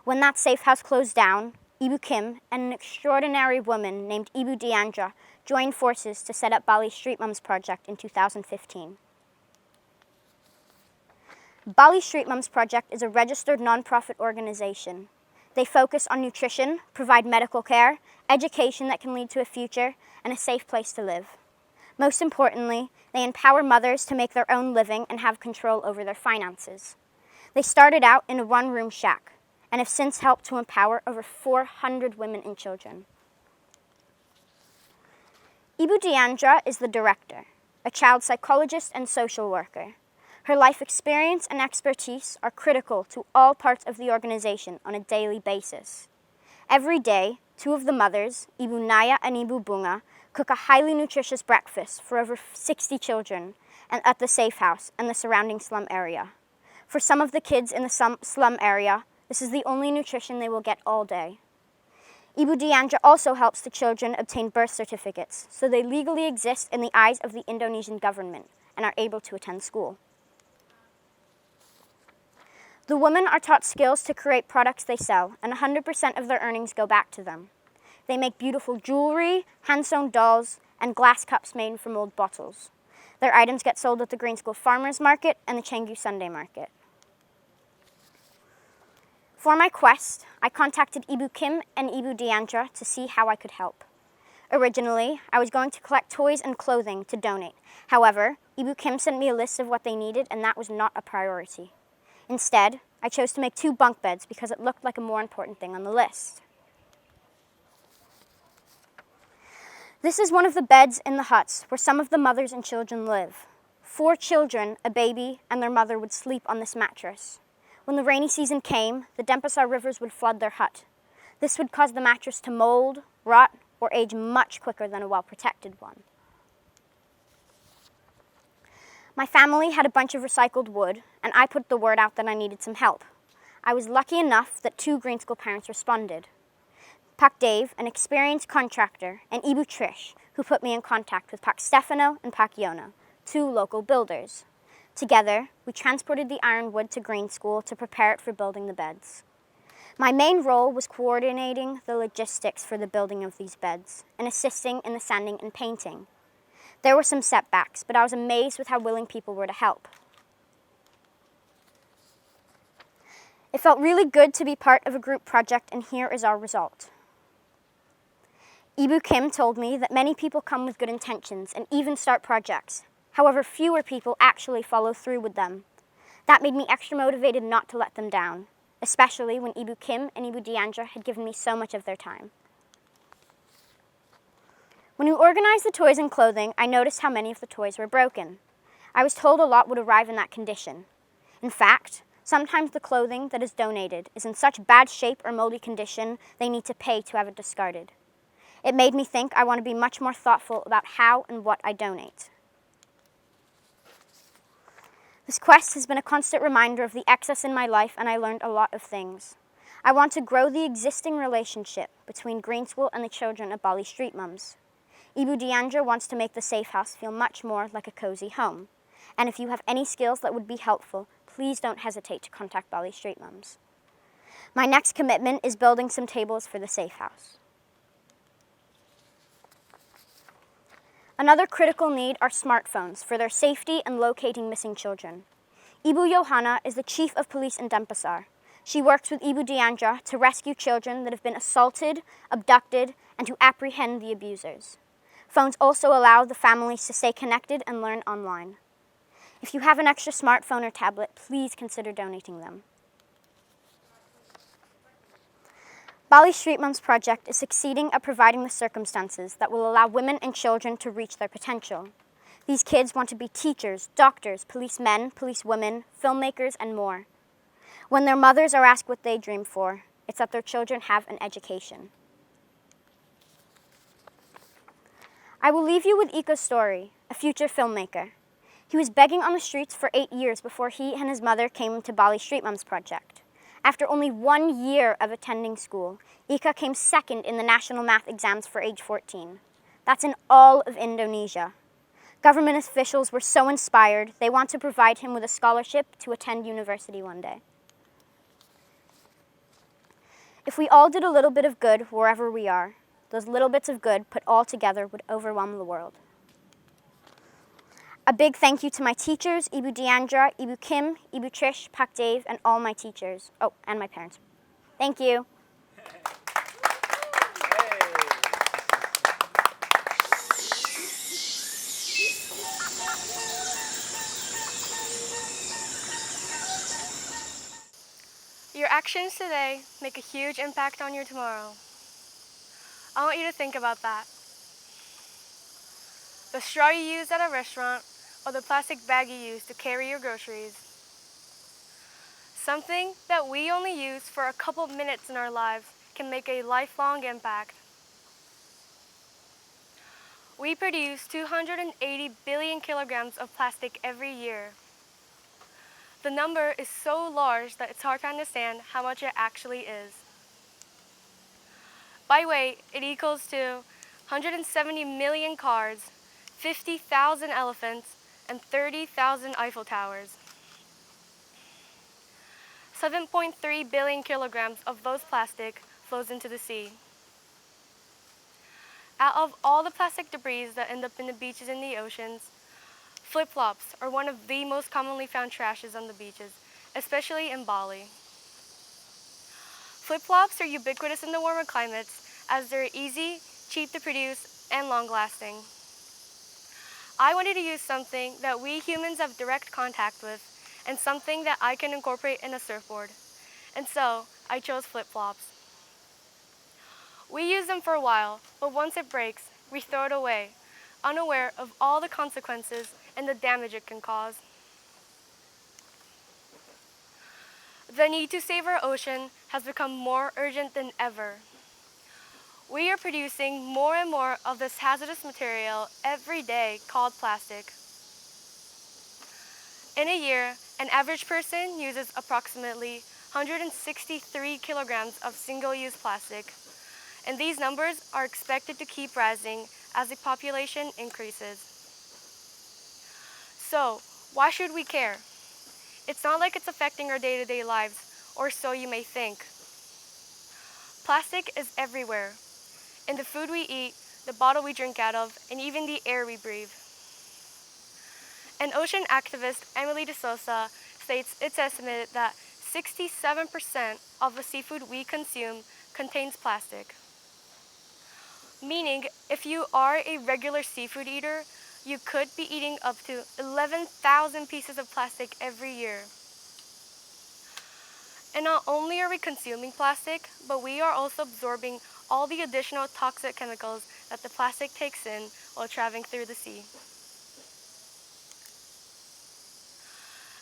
When that safe house closed down, Ibu Kim and an extraordinary woman named Ibu Diandra joined forces to set up Bali Street Mums Project in 2015. Bali Street Mums Project is a registered nonprofit organization. They focus on nutrition, provide medical care, education that can lead to a future, and a safe place to live. Most importantly, they empower mothers to make their own living and have control over their finances. They started out in a one-room shack and have since helped to empower over 400 women and children. Ibu Diandra is the director, a child psychologist and social worker. Her life experience and expertise are critical to all parts of the organization on a daily basis. Every day, 2 of the mothers, Ibu Naya and Ibu Bunga, cook a highly nutritious breakfast for over 60 children and at the safe house and the surrounding slum area. For some of the kids in the slum area, this is the only nutrition they will get all day. Ibu Diandra also helps the children obtain birth certificates so they legally exist in the eyes of the Indonesian government and are able to attend school. The women are taught skills to create products they sell, and 100% of their earnings go back to them. They make beautiful jewelry, hand-sewn dolls, and glass cups made from old bottles. Their items get sold at the Green School Farmers Market and the Canggu Sunday Market. For my quest, I contacted Ibu Kim and Ibu Diandra to see how I could help. Originally, I was going to collect toys and clothing to donate. However, Ibu Kim sent me a list of what they needed, and that was not a priority. Instead, I chose to make 2 bunk beds because it looked like a more important thing on the list. This is one of the beds in the huts where some of the mothers and children live. 4 children, a baby, and their mother would sleep on this mattress. When the rainy season came, the Denpasar rivers would flood their hut. This would cause the mattress to mold, rot, or age much quicker than a well-protected one. My family had a bunch of recycled wood, and I put the word out that I needed some help. I was lucky enough that 2 Green School parents responded. Pak Dave, an experienced contractor, and Ibu Trish, who put me in contact with Pak Stefano and Pak Yona, 2 local builders. Together, we transported the ironwood to Green School to prepare it for building the beds. My main role was coordinating the logistics for the building of these beds and assisting in the sanding and painting. There were some setbacks, but I was amazed with how willing people were to help. It felt really good to be part of a group project, and here is our result. Ibu Kim told me that many people come with good intentions and even start projects. However, fewer people actually follow through with them. That made me extra motivated not to let them down, especially when Ibu Kim and Ibu Diandra had given me so much of their time. When we organized the toys and clothing, I noticed how many of the toys were broken. I was told a lot would arrive in that condition. In fact, sometimes the clothing that is donated is in such bad shape or moldy condition they need to pay to have it discarded. It made me think I want to be much more thoughtful about how and what I donate. This quest has been a constant reminder of the excess in my life, and I learned a lot of things. I want to grow the existing relationship between Green School and the children of Bali Street Mums. Ibu Diandra wants to make the safe house feel much more like a cozy home. And if you have any skills that would be helpful, please don't hesitate to contact Bali Street Mums. My next commitment is building some tables for the safe house. Another critical need are smartphones for their safety and locating missing children. Ibu Johanna is the chief of police in Denpasar. She works with Ibu Diandra to rescue children that have been assaulted, abducted, and to apprehend the abusers. Phones also allow the families to stay connected and learn online. If you have an extra smartphone or tablet, please consider donating them. Bali Street Mums project is succeeding at providing the circumstances that will allow women and children to reach their potential. These kids want to be teachers, doctors, policemen, policewomen, filmmakers, and more. When their mothers are asked what they dream for, it's that their children have an education. I will leave you with Iko's story, a future filmmaker. He was begging on the streets for 8 years before he and his mother came to Bali Street Mums project. After only 1 year of attending school, Ika came second in the national math exams for age 14. That's in all of Indonesia. Government officials were so inspired, they want to provide him with a scholarship to attend university one day. If we all did a little bit of good wherever we are, those little bits of good put all together would overwhelm the world. A big thank you to my teachers, Ibu Diandra, Ibu Kim, Ibu Trish, Pak Dave, and all my teachers. Oh, and my parents. Thank you. Your actions today make a huge impact on your tomorrow. I want you to think about that. The straw you use at a restaurant or the plastic bag you use to carry your groceries. Something that we only use for a couple minutes in our lives can make a lifelong impact. We produce 280 billion kilograms of plastic every year. The number is so large that it's hard to understand how much it actually is. By weight, it equals to 170 million cars, 50,000 elephants, and 30,000 Eiffel Towers. 7.3 billion kilograms of those plastic flows into the sea. Out of all the plastic debris that end up in the beaches and the oceans, flip-flops are one of the most commonly found trashes on the beaches, especially in Bali. Flip-flops are ubiquitous in the warmer climates as they're easy, cheap to produce, and long-lasting. I wanted to use something that we humans have direct contact with and something that I can incorporate in a surfboard. And so, I chose flip-flops. We use them for a while, but once it breaks, we throw it away, unaware of all the consequences and the damage it can cause. The need to save our ocean has become more urgent than ever. We are producing more and more of this hazardous material every day called plastic. In a year, an average person uses approximately 163 kilograms of single-use plastic, and these numbers are expected to keep rising as the population increases. So, why should we care? It's not like it's affecting our day-to-day lives, or so you may think. Plastic is everywhere, in the food we eat, the bottle we drink out of, and even the air we breathe. An ocean activist, Emily de Sosa, states it's estimated that 67% of the seafood we consume contains plastic. Meaning, if you are a regular seafood eater, you could be eating up to 11,000 pieces of plastic every year. And not only are we consuming plastic, but we are also absorbing all the additional toxic chemicals that the plastic takes in while traveling through the sea.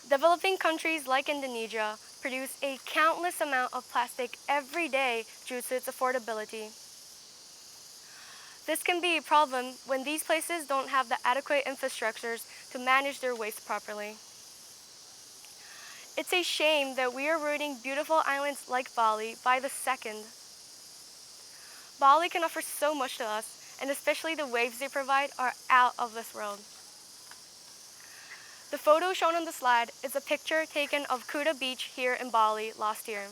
Developing countries like Indonesia produce a countless amount of plastic every day due to its affordability. This can be a problem when these places don't have the adequate infrastructures to manage their waste properly. It's a shame that we are ruining beautiful islands like Bali by the second. Bali can offer so much to us, and especially the waves they provide are out of this world. The photo shown on the slide is a picture taken of Kuta Beach here in Bali last year.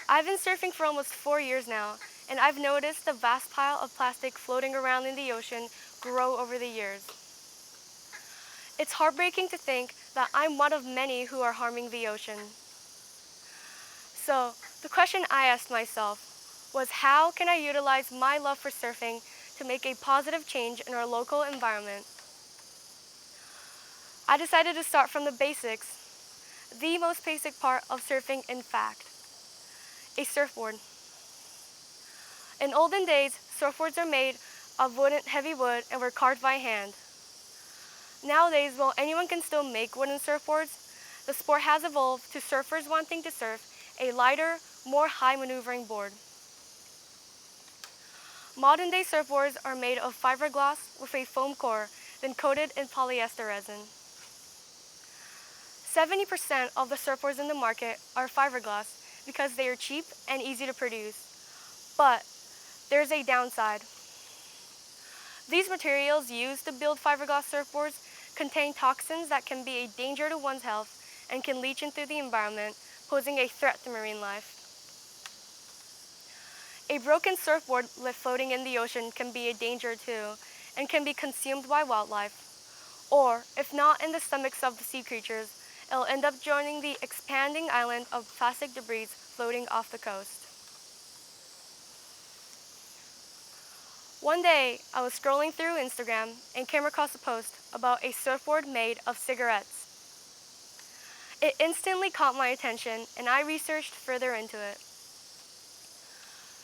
I've been surfing for almost 4 years now, and I've noticed the vast pile of plastic floating around in the ocean grow over the years. It's heartbreaking to think that I'm one of many who are harming the ocean. So, the question I asked myself was, how can I utilize my love for surfing to make a positive change in our local environment? I decided to start from the basics, the most basic part of surfing in fact, a surfboard. In olden days, surfboards are made of heavy wood and were carved by hand. Nowadays, while anyone can still make wooden surfboards, the sport has evolved to surfers wanting to surf a lighter, more high-maneuvering board. Modern-day surfboards are made of fiberglass with a foam core, then coated in polyester resin. 70% of the surfboards in the market are fiberglass because they are cheap and easy to produce. But there's a downside. These materials used to build fiberglass surfboards contain toxins that can be a danger to one's health and can leach into the environment, posing a threat to marine life. A broken surfboard left floating in the ocean can be a danger too, and can be consumed by wildlife. Or, if not in the stomachs of the sea creatures, it'll end up joining the expanding island of plastic debris floating off the coast. One day, I was scrolling through Instagram and came across a post about a surfboard made of cigarettes. It instantly caught my attention, and I researched further into it.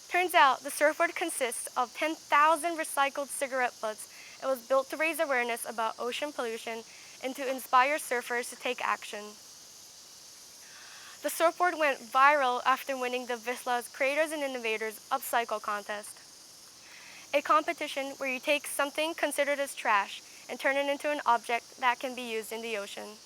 Turns out the surfboard consists of 10,000 recycled cigarette butts. It was built to raise awareness about ocean pollution and to inspire surfers to take action. The surfboard went viral after winning the Visla's Creators and Innovators Upcycle Contest, a competition where you take something considered as trash and turn it into an object that can be used in the ocean.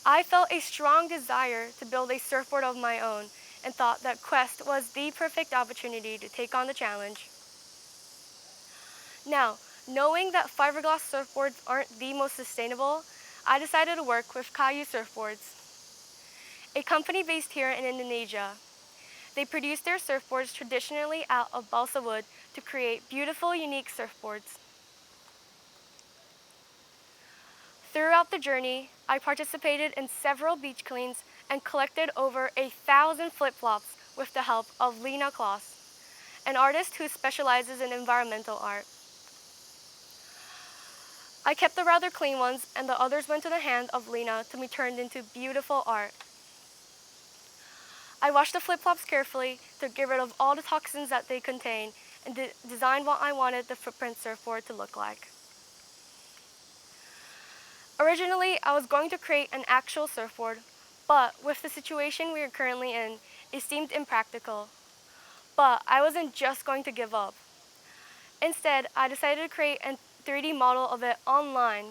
I felt a strong desire to build a surfboard of my own and thought that Quest was the perfect opportunity to take on the challenge. Now, knowing that fiberglass surfboards aren't the most sustainable, I decided to work with Kayu Surfboards, a company based here in Indonesia. They produce their surfboards traditionally out of balsa wood to create beautiful, unique surfboards. Throughout the journey, I participated in several beach cleans and collected over 1,000 flip-flops with the help of Lena Kloss, an artist who specializes in environmental art. I kept the rather clean ones, and the others went to the hand of Lena to be turned into beautiful art. I washed the flip-flops carefully to get rid of all the toxins that they contain and designed what I wanted the footprint surfboard to look like. Originally, I was going to create an actual surfboard, but with the situation we are currently in, it seemed impractical. But I wasn't just going to give up. Instead, I decided to create a 3D model of it online.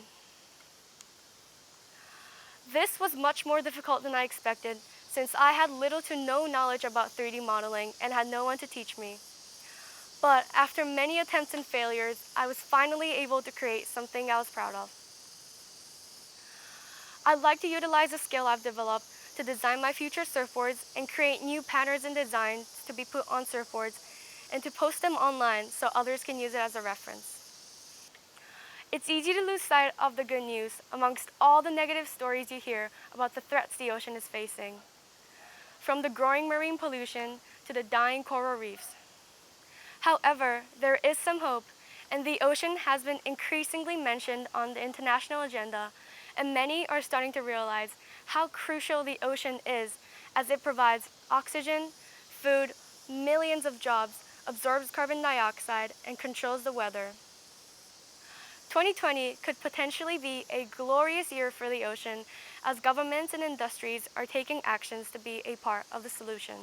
This was much more difficult than I expected, since I had little to no knowledge about 3D modeling and had no one to teach me. But after many attempts and failures, I was finally able to create something I was proud of. I'd like to utilize the skill I've developed to design my future surfboards and create new patterns and designs to be put on surfboards and to post them online so others can use it as a reference. It's easy to lose sight of the good news amongst all the negative stories you hear about the threats the ocean is facing, from the growing marine pollution to the dying coral reefs. However, there is some hope, and the ocean has been increasingly mentioned on the international agenda, and many are starting to realize how crucial the ocean is as it provides oxygen, food, millions of jobs, absorbs carbon dioxide, and controls the weather. 2020 could potentially be a glorious year for the ocean as governments and industries are taking actions to be a part of the solution.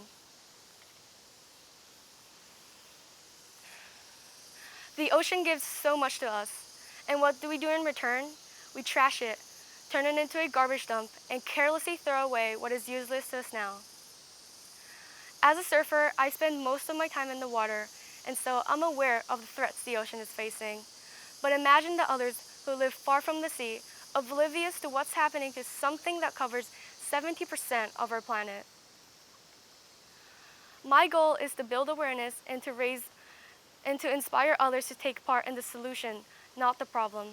The ocean gives so much to us, And what do we do in return? We trash it, turn it into a garbage dump, and carelessly throw away what is useless to us now. As a surfer, I spend most of my time in the water, and so I'm aware of the threats the ocean is facing. But imagine the others who live far from the sea, oblivious to what's happening to something that covers 70% of our planet. My goal is to build awareness and to inspire others to take part in the solution, not the problem.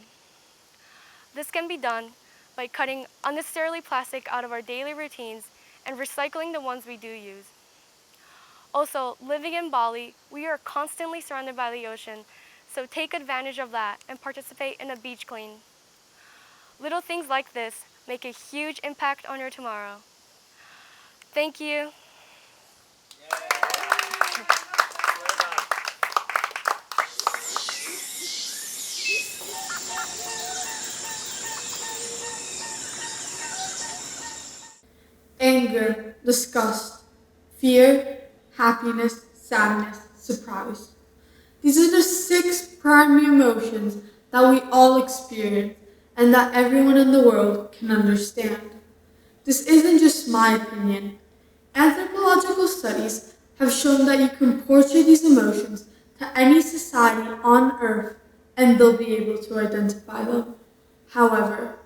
This can be done by cutting unnecessarily plastic out of our daily routines and recycling the ones we do use. Also, living in Bali, we are constantly surrounded by the ocean, so take advantage of that and participate in a beach clean. Little things like this make a huge impact on your tomorrow. Thank you. Anger, disgust, fear, happiness, sadness, surprise. These are the 6 primary emotions that we all experience and that everyone in the world can understand. This isn't just my opinion. Anthropological studies have shown that you can portray these emotions to any society on Earth and they'll be able to identify them. However,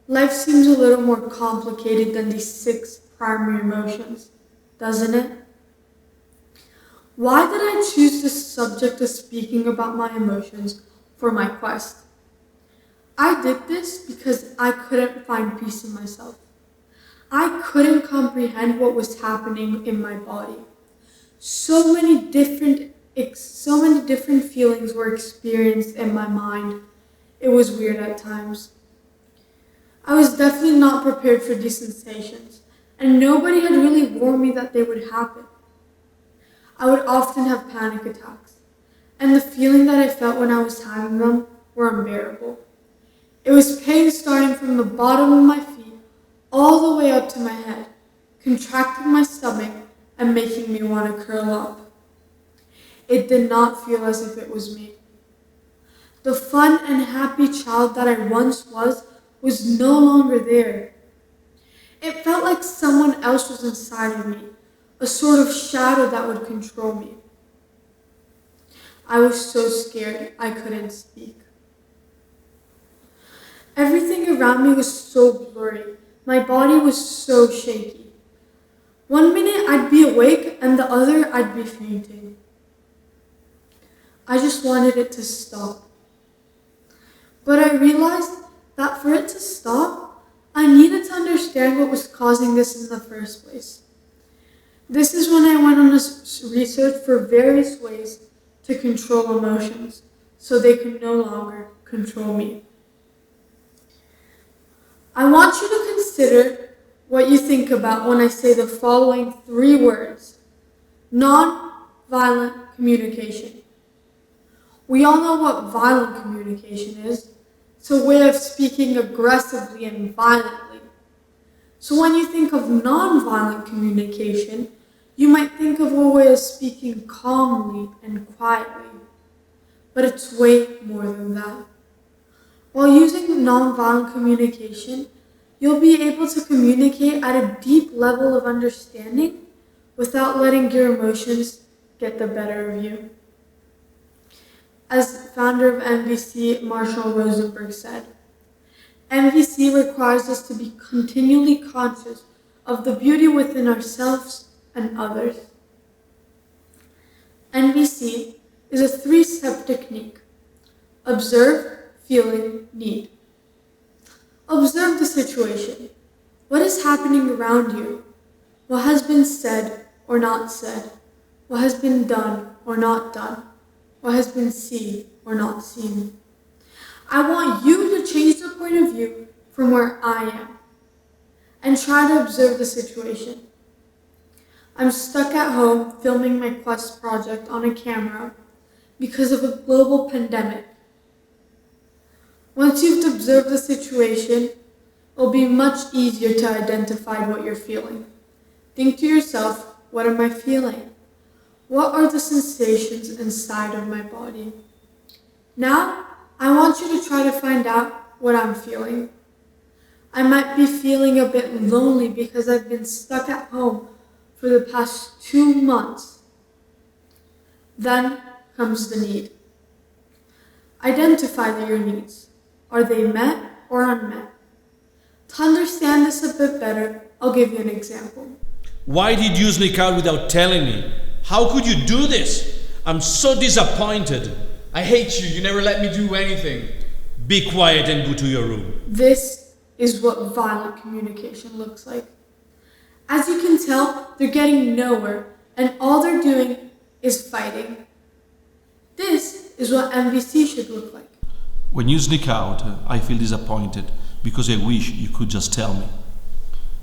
life seems a little more complicated than these 6 primary emotions, doesn't it? Why did I choose this subject of speaking about my emotions for my quest? I did this because I couldn't find peace in myself. I couldn't comprehend what was happening in my body. So many different feelings were experienced in my mind. It was weird at times. I was definitely not prepared for these sensations, and nobody had really warned me that they would happen. I would often have panic attacks, and the feeling that I felt when I was having them were unbearable. It was pain starting from the bottom of my feet all the way up to my head, contracting my stomach and making me want to curl up. It did not feel as if it was me. The fun and happy child that I once was no longer there. It felt like someone else was inside of me, a sort of shadow that would control me. I was so scared I couldn't speak. Everything around me was so blurry. My body was so shaky. One minute I'd be awake and the other I'd be fainting. I just wanted it to stop. But I realized that for it to stop, I needed to understand what was causing this in the first place. This is when I went on a research for various ways to control emotions, so they could no longer control me. I want you to consider what you think about when I say the following 3 words: non-violent communication. We all know what violent communication is. It's a way of speaking aggressively and violently. So when you think of non-violent communication, you might think of a way of speaking calmly and quietly. But it's way more than that. While using non-violent communication, you'll be able to communicate at a deep level of understanding without letting your emotions get the better of you. As founder of MVC, Marshall Rosenberg said, MVC requires us to be continually conscious of the beauty within ourselves and others. MVC is a 3-step technique: observe, feeling, need. Observe the situation. What is happening around you? What has been said or not said? What has been done or not done? What has been seen or not seen? I want you to change the point of view from where I am and try to observe the situation. I'm stuck at home filming my Quest project on a camera because of a global pandemic. Once you've observed the situation, it'll be much easier to identify what you're feeling. Think to yourself, what am I feeling? What are the sensations inside of my body? Now, I want you to try to find out what I'm feeling. I might be feeling a bit lonely because I've been stuck at home for the past 2 months. Then comes the need. Identify your needs. Are they met or unmet? To understand this a bit better, I'll give you an example. Why did you sneak out without telling me? How could you do this? I'm so disappointed. I hate you. You never let me do anything. Be quiet and go to your room. This is what violent communication looks like. As you can tell, they're getting nowhere, and all they're doing is fighting. This is what MVC should look like. When you sneak out, I feel disappointed because I wish you could just tell me.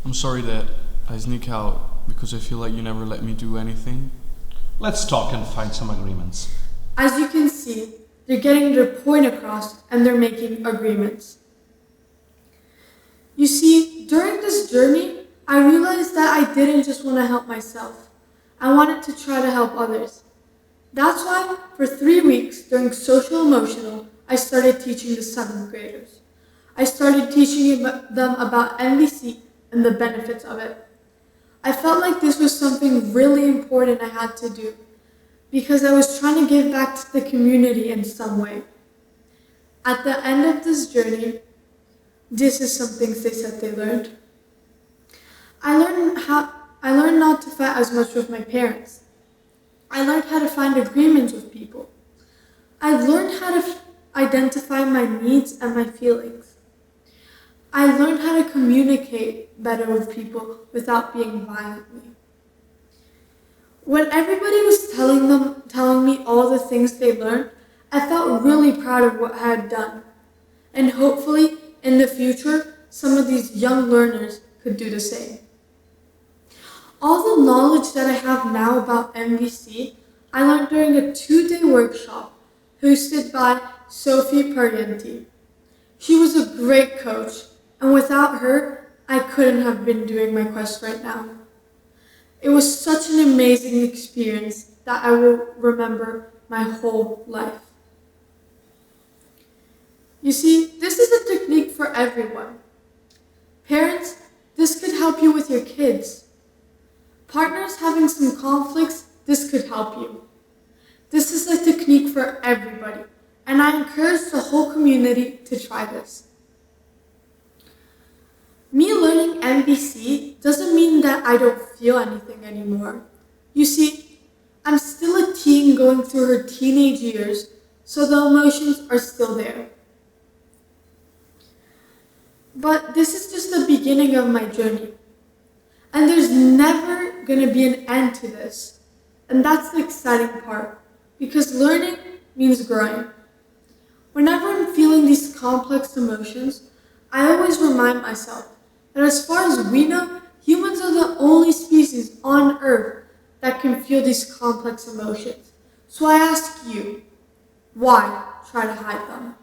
I'm sorry that I sneak out because I feel like you never let me do anything. Let's talk and find some agreements. As you can see, they're getting their point across and they're making agreements. You see, during this journey, I realized that I didn't just want to help myself. I wanted to try to help others. That's why, for 3 weeks during social emotional, I started teaching the 7th graders. I started teaching them about MVC and the benefits of it. I felt like this was something really important I had to do because I was trying to give back to the community in some way. At the end of this journey, this is some things they said they learned. I learned not to fight as much with my parents. I learned how to find agreements with people. I learned how to identify my needs and my feelings. I learned how to communicate better with people without being violently. When everybody was telling me all the things they learned, I felt really proud of what I had done. And hopefully, in the future, some of these young learners could do the same. All the knowledge that I have now about MVC, I learned during a 2-day workshop hosted by Sophie Parienti. She was a great coach, and without her, I couldn't have been doing my quest right now. It was such an amazing experience that I will remember my whole life. You see, this is a technique for everyone. Parents, this could help you with your kids. Partners having some conflicts, this could help you. This is a technique for everybody, and I encourage the whole community to try this. Me learning MVC doesn't mean that I don't feel anything anymore. You see, I'm still a teen going through her teenage years, so the emotions are still there. But this is just the beginning of my journey. And there's never going to be an end to this. And that's the exciting part, because learning means growing. Whenever I'm feeling these complex emotions, I always remind myself that as far as we know, humans are the only species on Earth that can feel these complex emotions. So I ask you, why try to hide them?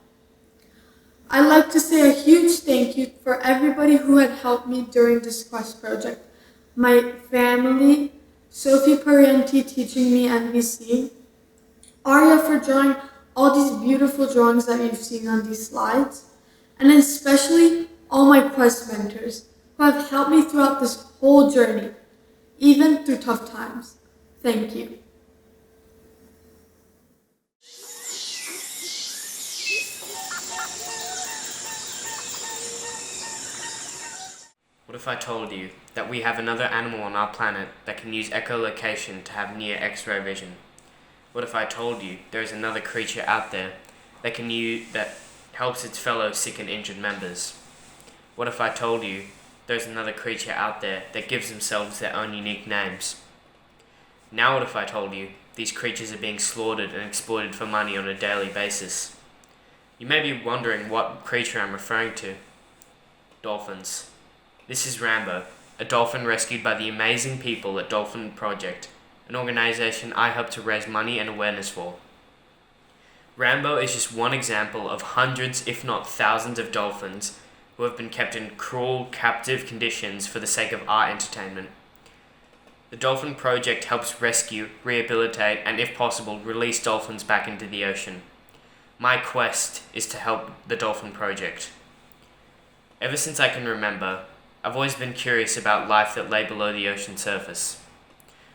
I'd like to say a huge thank you for everybody who had helped me during this quest project. My family, Sophie Parienti teaching me MVC, Arya for drawing all these beautiful drawings that you've seen on these slides, and especially all my quest mentors who have helped me throughout this whole journey, even through tough times. Thank you. What if I told you that we have another animal on our planet that can use echolocation to have near X-ray vision? What if I told you there is another creature out there that helps its fellow sick and injured members? What if I told you there's another creature out there that gives themselves their own unique names? Now what if I told you these creatures are being slaughtered and exploited for money on a daily basis? You may be wondering what creature I'm referring to. Dolphins. This is Rambo, a dolphin rescued by the amazing people at Dolphin Project, an organization I help to raise money and awareness for. Rambo is just one example of hundreds, if not thousands, of dolphins who have been kept in cruel, captive conditions for the sake of our entertainment. The Dolphin Project helps rescue, rehabilitate, and if possible, release dolphins back into the ocean. My quest is to help the Dolphin Project. Ever since I can remember, I've always been curious about life that lay below the ocean surface.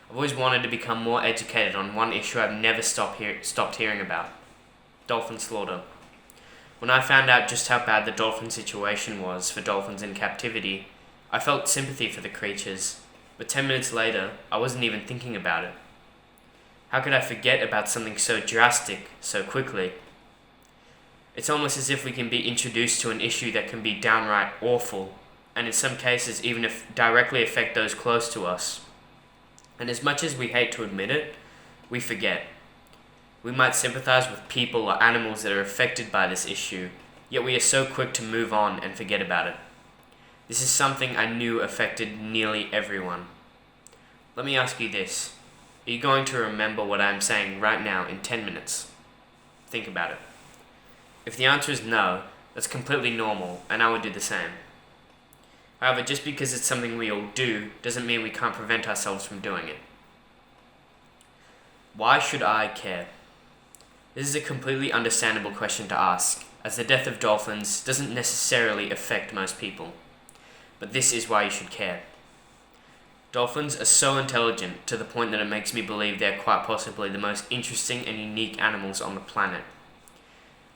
I've always wanted to become more educated on one issue I've never stopped hearing about: dolphin slaughter. When I found out just how bad the dolphin situation was for dolphins in captivity, I felt sympathy for the creatures, but 10 minutes later, I wasn't even thinking about it. How could I forget about something so drastic so quickly? It's almost as if we can be introduced to an issue that can be downright awful, and in some cases even directly affect those close to us. And as much as we hate to admit it, we forget. We might sympathize with people or animals that are affected by this issue, yet we are so quick to move on and forget about it. This is something I knew affected nearly everyone. Let me ask you this. Are you going to remember what I am saying right now in 10 minutes? Think about it. If the answer is no, that's completely normal, and I would do the same. However, just because it's something we all do, doesn't mean we can't prevent ourselves from doing it. Why should I care? This is a completely understandable question to ask, as the death of dolphins doesn't necessarily affect most people. But this is why you should care. Dolphins are so intelligent to the point that it makes me believe they're quite possibly the most interesting and unique animals on the planet.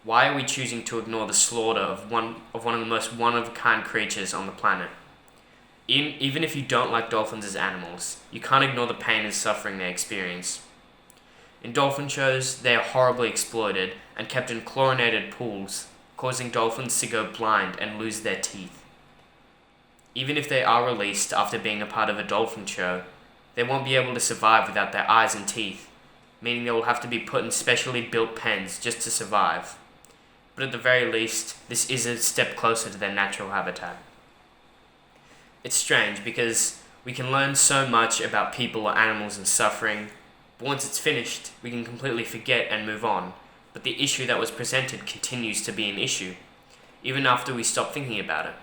Why are we choosing to ignore the slaughter of one of the most one-of-a-kind creatures on the planet? Even if you don't like dolphins as animals, you can't ignore the pain and suffering they experience. In dolphin shows, they are horribly exploited and kept in chlorinated pools, causing dolphins to go blind and lose their teeth. Even if they are released after being a part of a dolphin show, they won't be able to survive without their eyes and teeth, meaning they will have to be put in specially built pens just to survive. But at the very least, this is a step closer to their natural habitat. It's strange because we can learn so much about people or animals and suffering, but once it's finished, we can completely forget and move on, but the issue that was presented continues to be an issue, even after we stop thinking about it.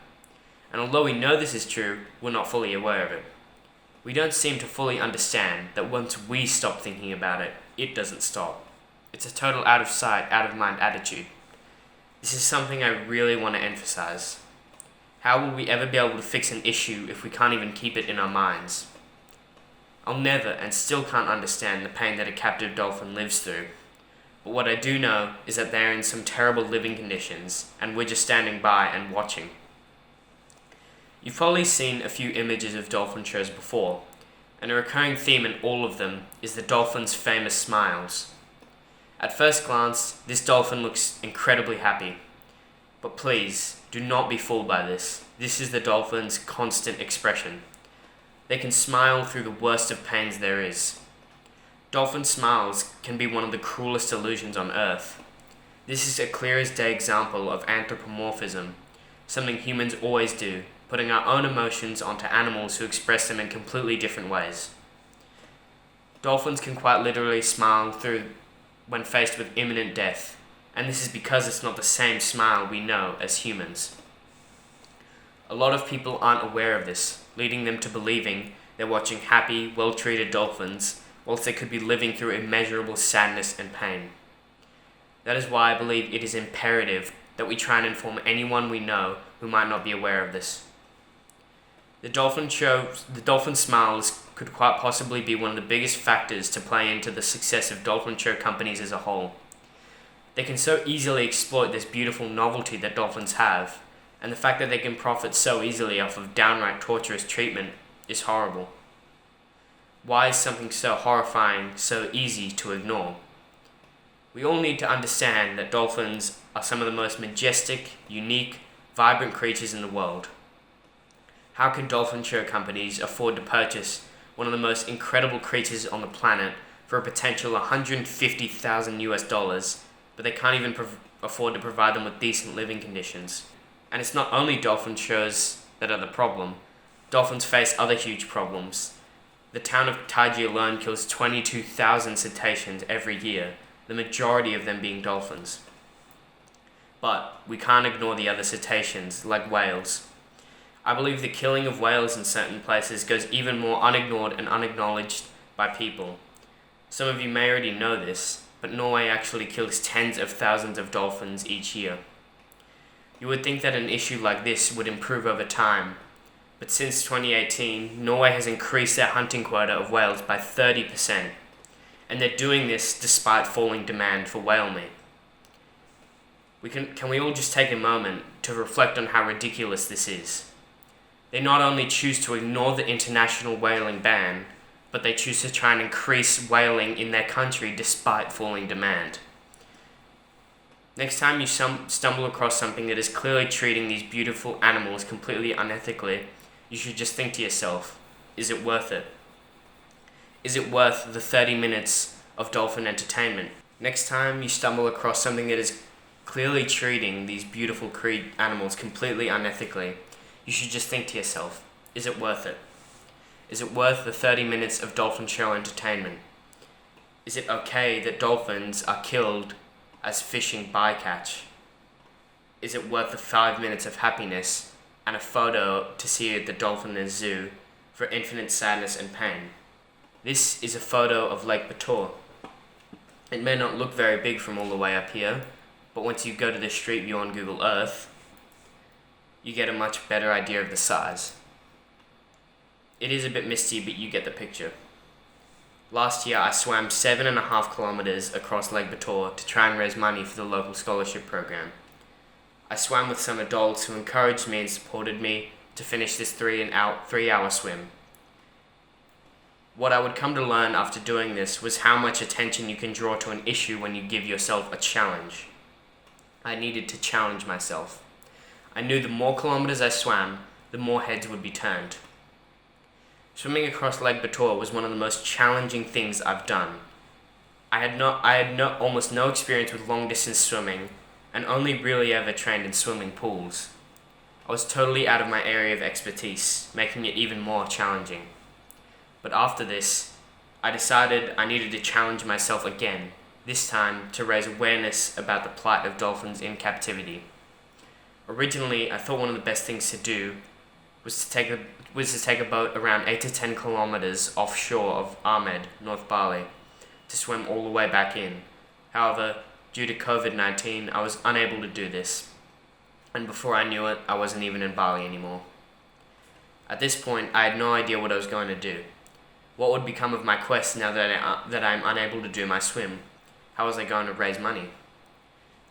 And although we know this is true, we're not fully aware of it. We don't seem to fully understand that once we stop thinking about it, it doesn't stop. It's a total out of sight, out of mind attitude. This is something I really want to emphasize. How will we ever be able to fix an issue if we can't even keep it in our minds? I'll never and still can't understand the pain that a captive dolphin lives through. But what I do know is that they're in some terrible living conditions, and we're just standing by and watching. You've probably seen a few images of dolphin shows before, and a recurring theme in all of them is the dolphin's famous smiles. At first glance, this dolphin looks incredibly happy. But please, do not be fooled by this. This is the dolphin's constant expression. They can smile through the worst of pains there is. Dolphin smiles can be one of the cruelest illusions on Earth. This is a clear as day example of anthropomorphism, something humans always do, putting our own emotions onto animals who express them in completely different ways. Dolphins can quite literally smile through when faced with imminent death, and this is because it's not the same smile we know as humans. A lot of people aren't aware of this, leading them to believing they're watching happy, well-treated dolphins, whilst they could be living through immeasurable sadness and pain. That is why I believe it is imperative that we try and inform anyone we know who might not be aware of this. The dolphin smiles could quite possibly be one of the biggest factors to play into the success of dolphin show companies as a whole. They can so easily exploit this beautiful novelty that dolphins have, and the fact that they can profit so easily off of downright torturous treatment is horrible. Why is something so horrifying so easy to ignore? We all need to understand that dolphins are some of the most majestic, unique, vibrant creatures in the world. How can dolphin show companies afford to purchase one of the most incredible creatures on the planet for a potential $150,000, but they can't even afford to provide them with decent living conditions? And it's not only dolphin shows that are the problem. Dolphins face other huge problems. The town of Taiji alone kills 22,000 cetaceans every year, the majority of them being dolphins. But we can't ignore the other cetaceans, like whales. I believe the killing of whales in certain places goes even more unignored and unacknowledged by people. Some of you may already know this, but Norway actually kills tens of thousands of dolphins each year. You would think that an issue like this would improve over time, but since 2018, Norway has increased their hunting quota of whales by 30%, and they're doing this despite falling demand for whale meat. Can we all just take a moment to reflect on how ridiculous this is? They not only choose to ignore the international whaling ban, but they choose to try and increase whaling in their country despite falling demand. Next time you stumble across something that is clearly treating these beautiful animals completely unethically, you should just think to yourself, is it worth it? Is it worth the 30 minutes of dolphin entertainment? Next time you stumble across something that is clearly treating these beautiful animals completely unethically, you should just think to yourself, is it worth it? Is it worth the 30 minutes of dolphin show entertainment? Is it okay that dolphins are killed as fishing bycatch? Is it worth the 5 minutes of happiness and a photo to see at the dolphin zoo for infinite sadness and pain? This is a photo of Lake Bator. It may not look very big from all the way up here, but once you go to the street view on Google Earth, you get a much better idea of the size. It is a bit misty, but you get the picture. Last year, I swam 7.5 kilometers across Lake Bator to try and raise money for the local scholarship program. I swam with some adults who encouraged me and supported me to finish this 3-hour swim. What I would come to learn after doing this was how much attention you can draw to an issue when you give yourself a challenge. I needed to challenge myself. I knew the more kilometers I swam, the more heads would be turned. Swimming across Lake Bator was one of the most challenging things I've done. I had almost no experience with long distance swimming, and only really ever trained in swimming pools. I was totally out of my area of expertise, making it even more challenging. But after this, I decided I needed to challenge myself again, this time to raise awareness about the plight of dolphins in captivity. Originally, I thought one of the best things to do was to take a boat around 8 to 10 kilometers offshore of Ahmed, North Bali, to swim all the way back in. However, due to COVID-19, I was unable to do this, and before I knew it, I wasn't even in Bali anymore. At this point, I had no idea what I was going to do. What would become of my quest now that I'm unable to do my swim? How was I going to raise money?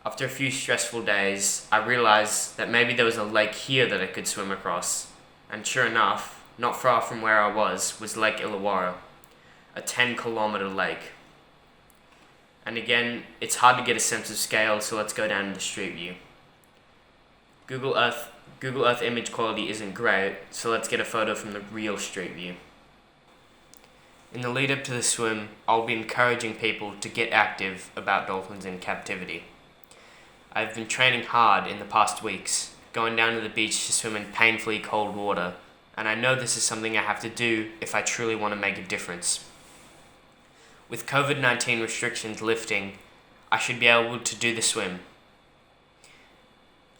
After a few stressful days, I realized that maybe there was a lake here that I could swim across. And sure enough, not far from where I was Lake Illawarra, a 10-kilometer lake. And again, it's hard to get a sense of scale, so let's go down to the street view. Google Earth image quality isn't great, so let's get a photo from the real street view. In the lead up to the swim, I'll be encouraging people to get active about dolphins in captivity. I've been training hard in the past weeks, going down to the beach to swim in painfully cold water, and I know this is something I have to do if I truly want to make a difference. With COVID-19 restrictions lifting, I should be able to do the swim.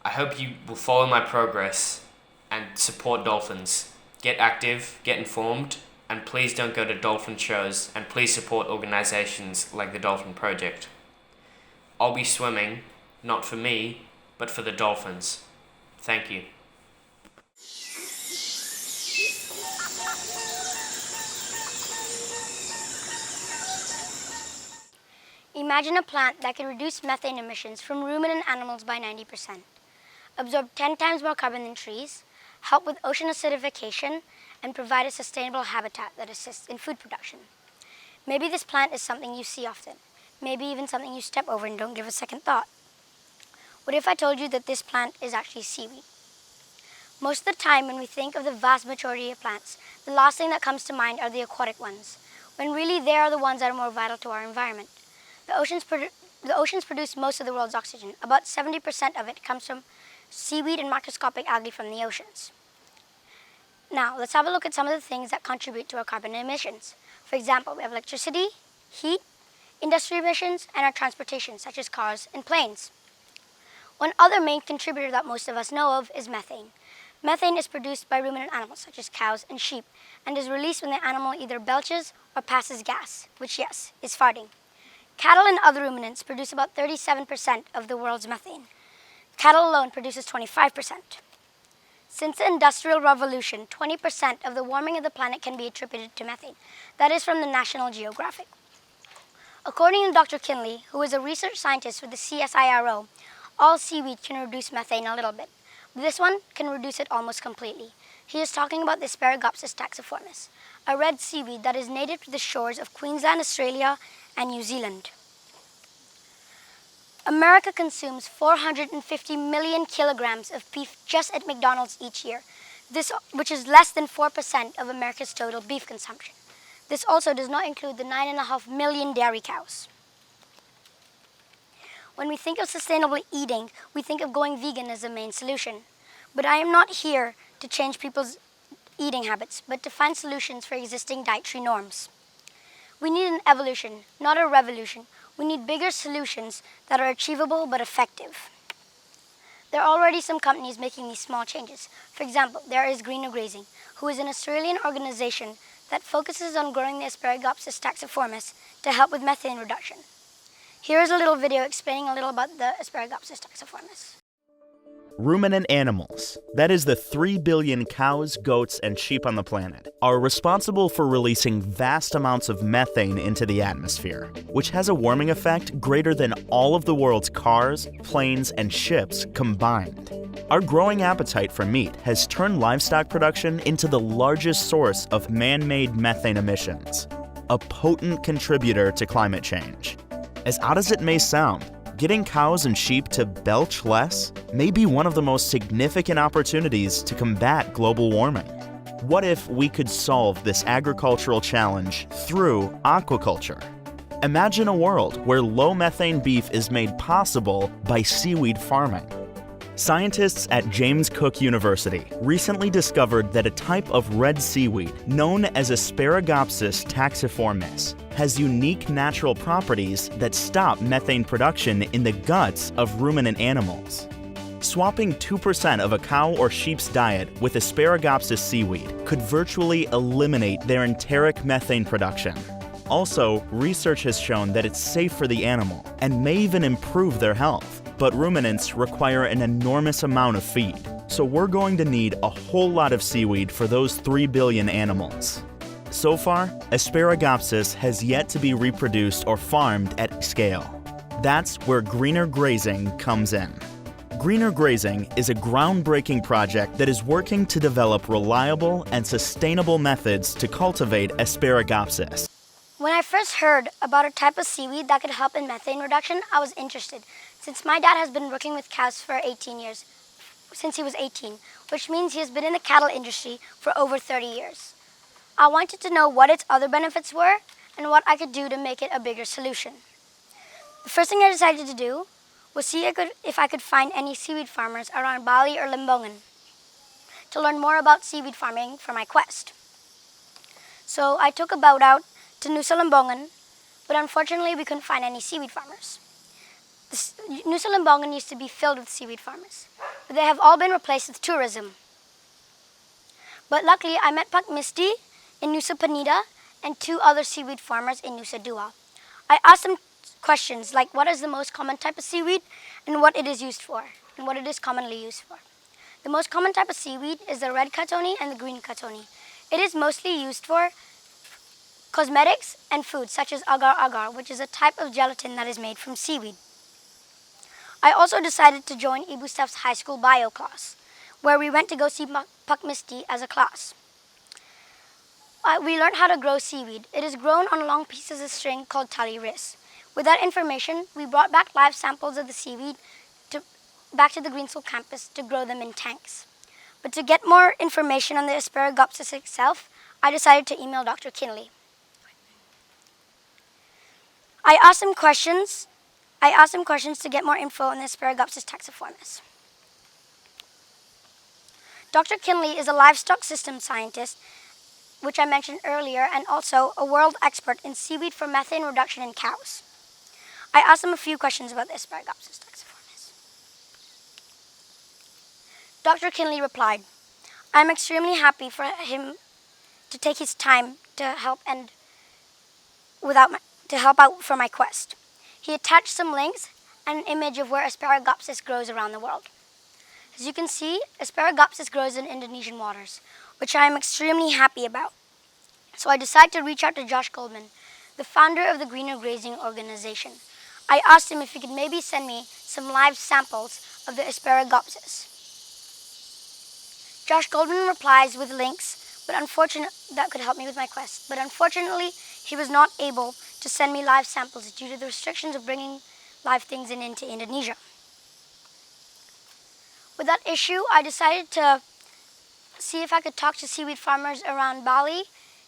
I hope you will follow my progress and support dolphins. Get active, get informed, and please don't go to dolphin shows, and please support organizations like the Dolphin Project. I'll be swimming, not for me, but for the dolphins. Thank you. Imagine a plant that can reduce methane emissions from ruminant animals by 90%, absorb 10 times more carbon than trees, help with ocean acidification, and provide a sustainable habitat that assists in food production. Maybe this plant is something you see often, maybe even something you step over and don't give a second thought. What if I told you that this plant is actually seaweed? Most of the time when we think of the vast majority of plants, the last thing that comes to mind are the aquatic ones, when really they are the ones that are more vital to our environment. The oceans produce most of the world's oxygen. About 70% of it comes from seaweed and microscopic algae from the oceans. Now, let's have a look at some of the things that contribute to our carbon emissions. For example, we have electricity, heat, industry emissions, and our transportation, such as cars and planes. One other main contributor that most of us know of is methane. Methane is produced by ruminant animals, such as cows and sheep, and is released when the animal either belches or passes gas, which, yes, is farting. Cattle and other ruminants produce about 37% of the world's methane. Cattle alone produces 25%. Since the Industrial Revolution, 20% of the warming of the planet can be attributed to methane. That is from the National Geographic. According to Dr. Kinley, who is a research scientist with the CSIRO, all seaweed can reduce methane a little bit. But this one can reduce it almost completely. He is talking about the Asparagopsis taxiformis, a red seaweed that is native to the shores of Queensland, Australia, and New Zealand. America consumes 450 million kilograms of beef just at McDonald's each year, which is less than 4% of America's total beef consumption. This also does not include the 9.5 million dairy cows. When we think of sustainable eating, we think of going vegan as the main solution. But I am not here to change people's eating habits, but to find solutions for existing dietary norms. We need an evolution, not a revolution. We need bigger solutions that are achievable but effective. There are already some companies making these small changes. For example, there is Greener Grazing, who is an Australian organization that focuses on growing the Asparagopsis taxiformis to help with methane reduction. Here is a little video explaining a little about the Asparagopsis taxiformis. Ruminant animals, that is the 3 billion cows, goats, and sheep on the planet, are responsible for releasing vast amounts of methane into the atmosphere, which has a warming effect greater than all of the world's cars, planes, and ships combined. Our growing appetite for meat has turned livestock production into the largest source of man-made methane emissions, a potent contributor to climate change. As odd as it may sound, getting cows and sheep to belch less may be one of the most significant opportunities to combat global warming. What if we could solve this agricultural challenge through aquaculture? Imagine a world where low methane beef is made possible by seaweed farming. Scientists at James Cook University recently discovered that a type of red seaweed known as Asparagopsis taxiformis has unique natural properties that stop methane production in the guts of ruminant animals. Swapping 2% of a cow or sheep's diet with Asparagopsis seaweed could virtually eliminate their enteric methane production. Also, research has shown that it's safe for the animal and may even improve their health. But ruminants require an enormous amount of feed, so we're going to need a whole lot of seaweed for those 3 billion animals. So far, Asparagopsis has yet to be reproduced or farmed at scale. That's where Greener Grazing comes in. Greener Grazing is a groundbreaking project that is working to develop reliable and sustainable methods to cultivate Asparagopsis. When I first heard about a type of seaweed that could help in methane reduction, I was interested, since my dad has been working with cows for 18 years, since he was 18, which means he has been in the cattle industry for over 30 years. I wanted to know what its other benefits were and what I could do to make it a bigger solution. The first thing I decided to do was see if I could find any seaweed farmers around Bali or Limbongan to learn more about seaweed farming for my quest. So I took a boat out to Nusa Lembongan, but unfortunately we couldn't find any seaweed farmers. Nusa Lembongan used to be filled with seaweed farmers, but they have all been replaced with tourism. But luckily I met Pak Misti in Nusa Penida and 2 other seaweed farmers in Nusa Dua. I asked them questions like what is the most common type of seaweed and what it is used for, and what it is commonly used for. The most common type of seaweed is the red katoni and the green katoni. It is mostly used for cosmetics and food such as agar-agar, which is a type of gelatin that is made from seaweed. I also decided to join Ibu Steph's high school bio class, where we went to go see Pak Misti as a class. We learned how to grow seaweed. It is grown on long pieces of string called tali ris. With that information, we brought back live samples of the seaweed back to the Greensville campus to grow them in tanks. But to get more information on the Asparagopsis itself, I decided to email Dr. Kinley. I asked him questions to get more info on the Asparagopsis taxiformis. Dr. Kinley is a livestock systems scientist, which I mentioned earlier, and also a world expert in seaweed for methane reduction in cows. I asked him a few questions about the Asparagopsis taxiformis. Dr. Kinley replied, "I'm extremely happy for him to take his time to help out for my quest. He attached some links and an image of where Asparagopsis grows around the world. As you can see, Asparagopsis grows in Indonesian waters, which I am extremely happy about. So I decided to reach out to Josh Goldman, the founder of the Greener Grazing Organization. I asked him if he could maybe send me some live samples of the Asparagopsis. Josh Goldman replies with links that could help me with my quest, but unfortunately he was not able to send me live samples due to the restrictions of bringing live things into Indonesia. With that issue, I decided to see if I could talk to seaweed farmers around Bali,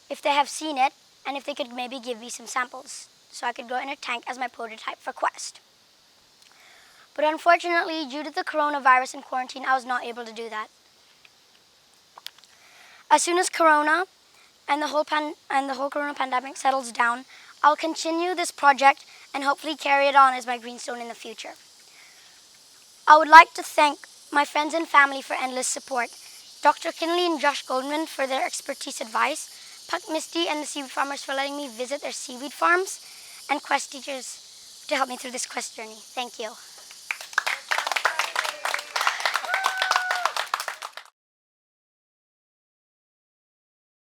if they have seen it, and if they could maybe give me some samples so I could grow in a tank as my prototype for quest. But unfortunately, due to the coronavirus and quarantine, I was not able to do that. As soon as Corona and the whole Corona pandemic settles down, I'll continue this project and hopefully carry it on as my greenstone in the future. I would like to thank my friends and family for endless support, Dr. Kinley and Josh Goldman for their expertise advice, Puck Misty and the seaweed farmers for letting me visit their seaweed farms, and quest teachers to help me through this quest journey. Thank you.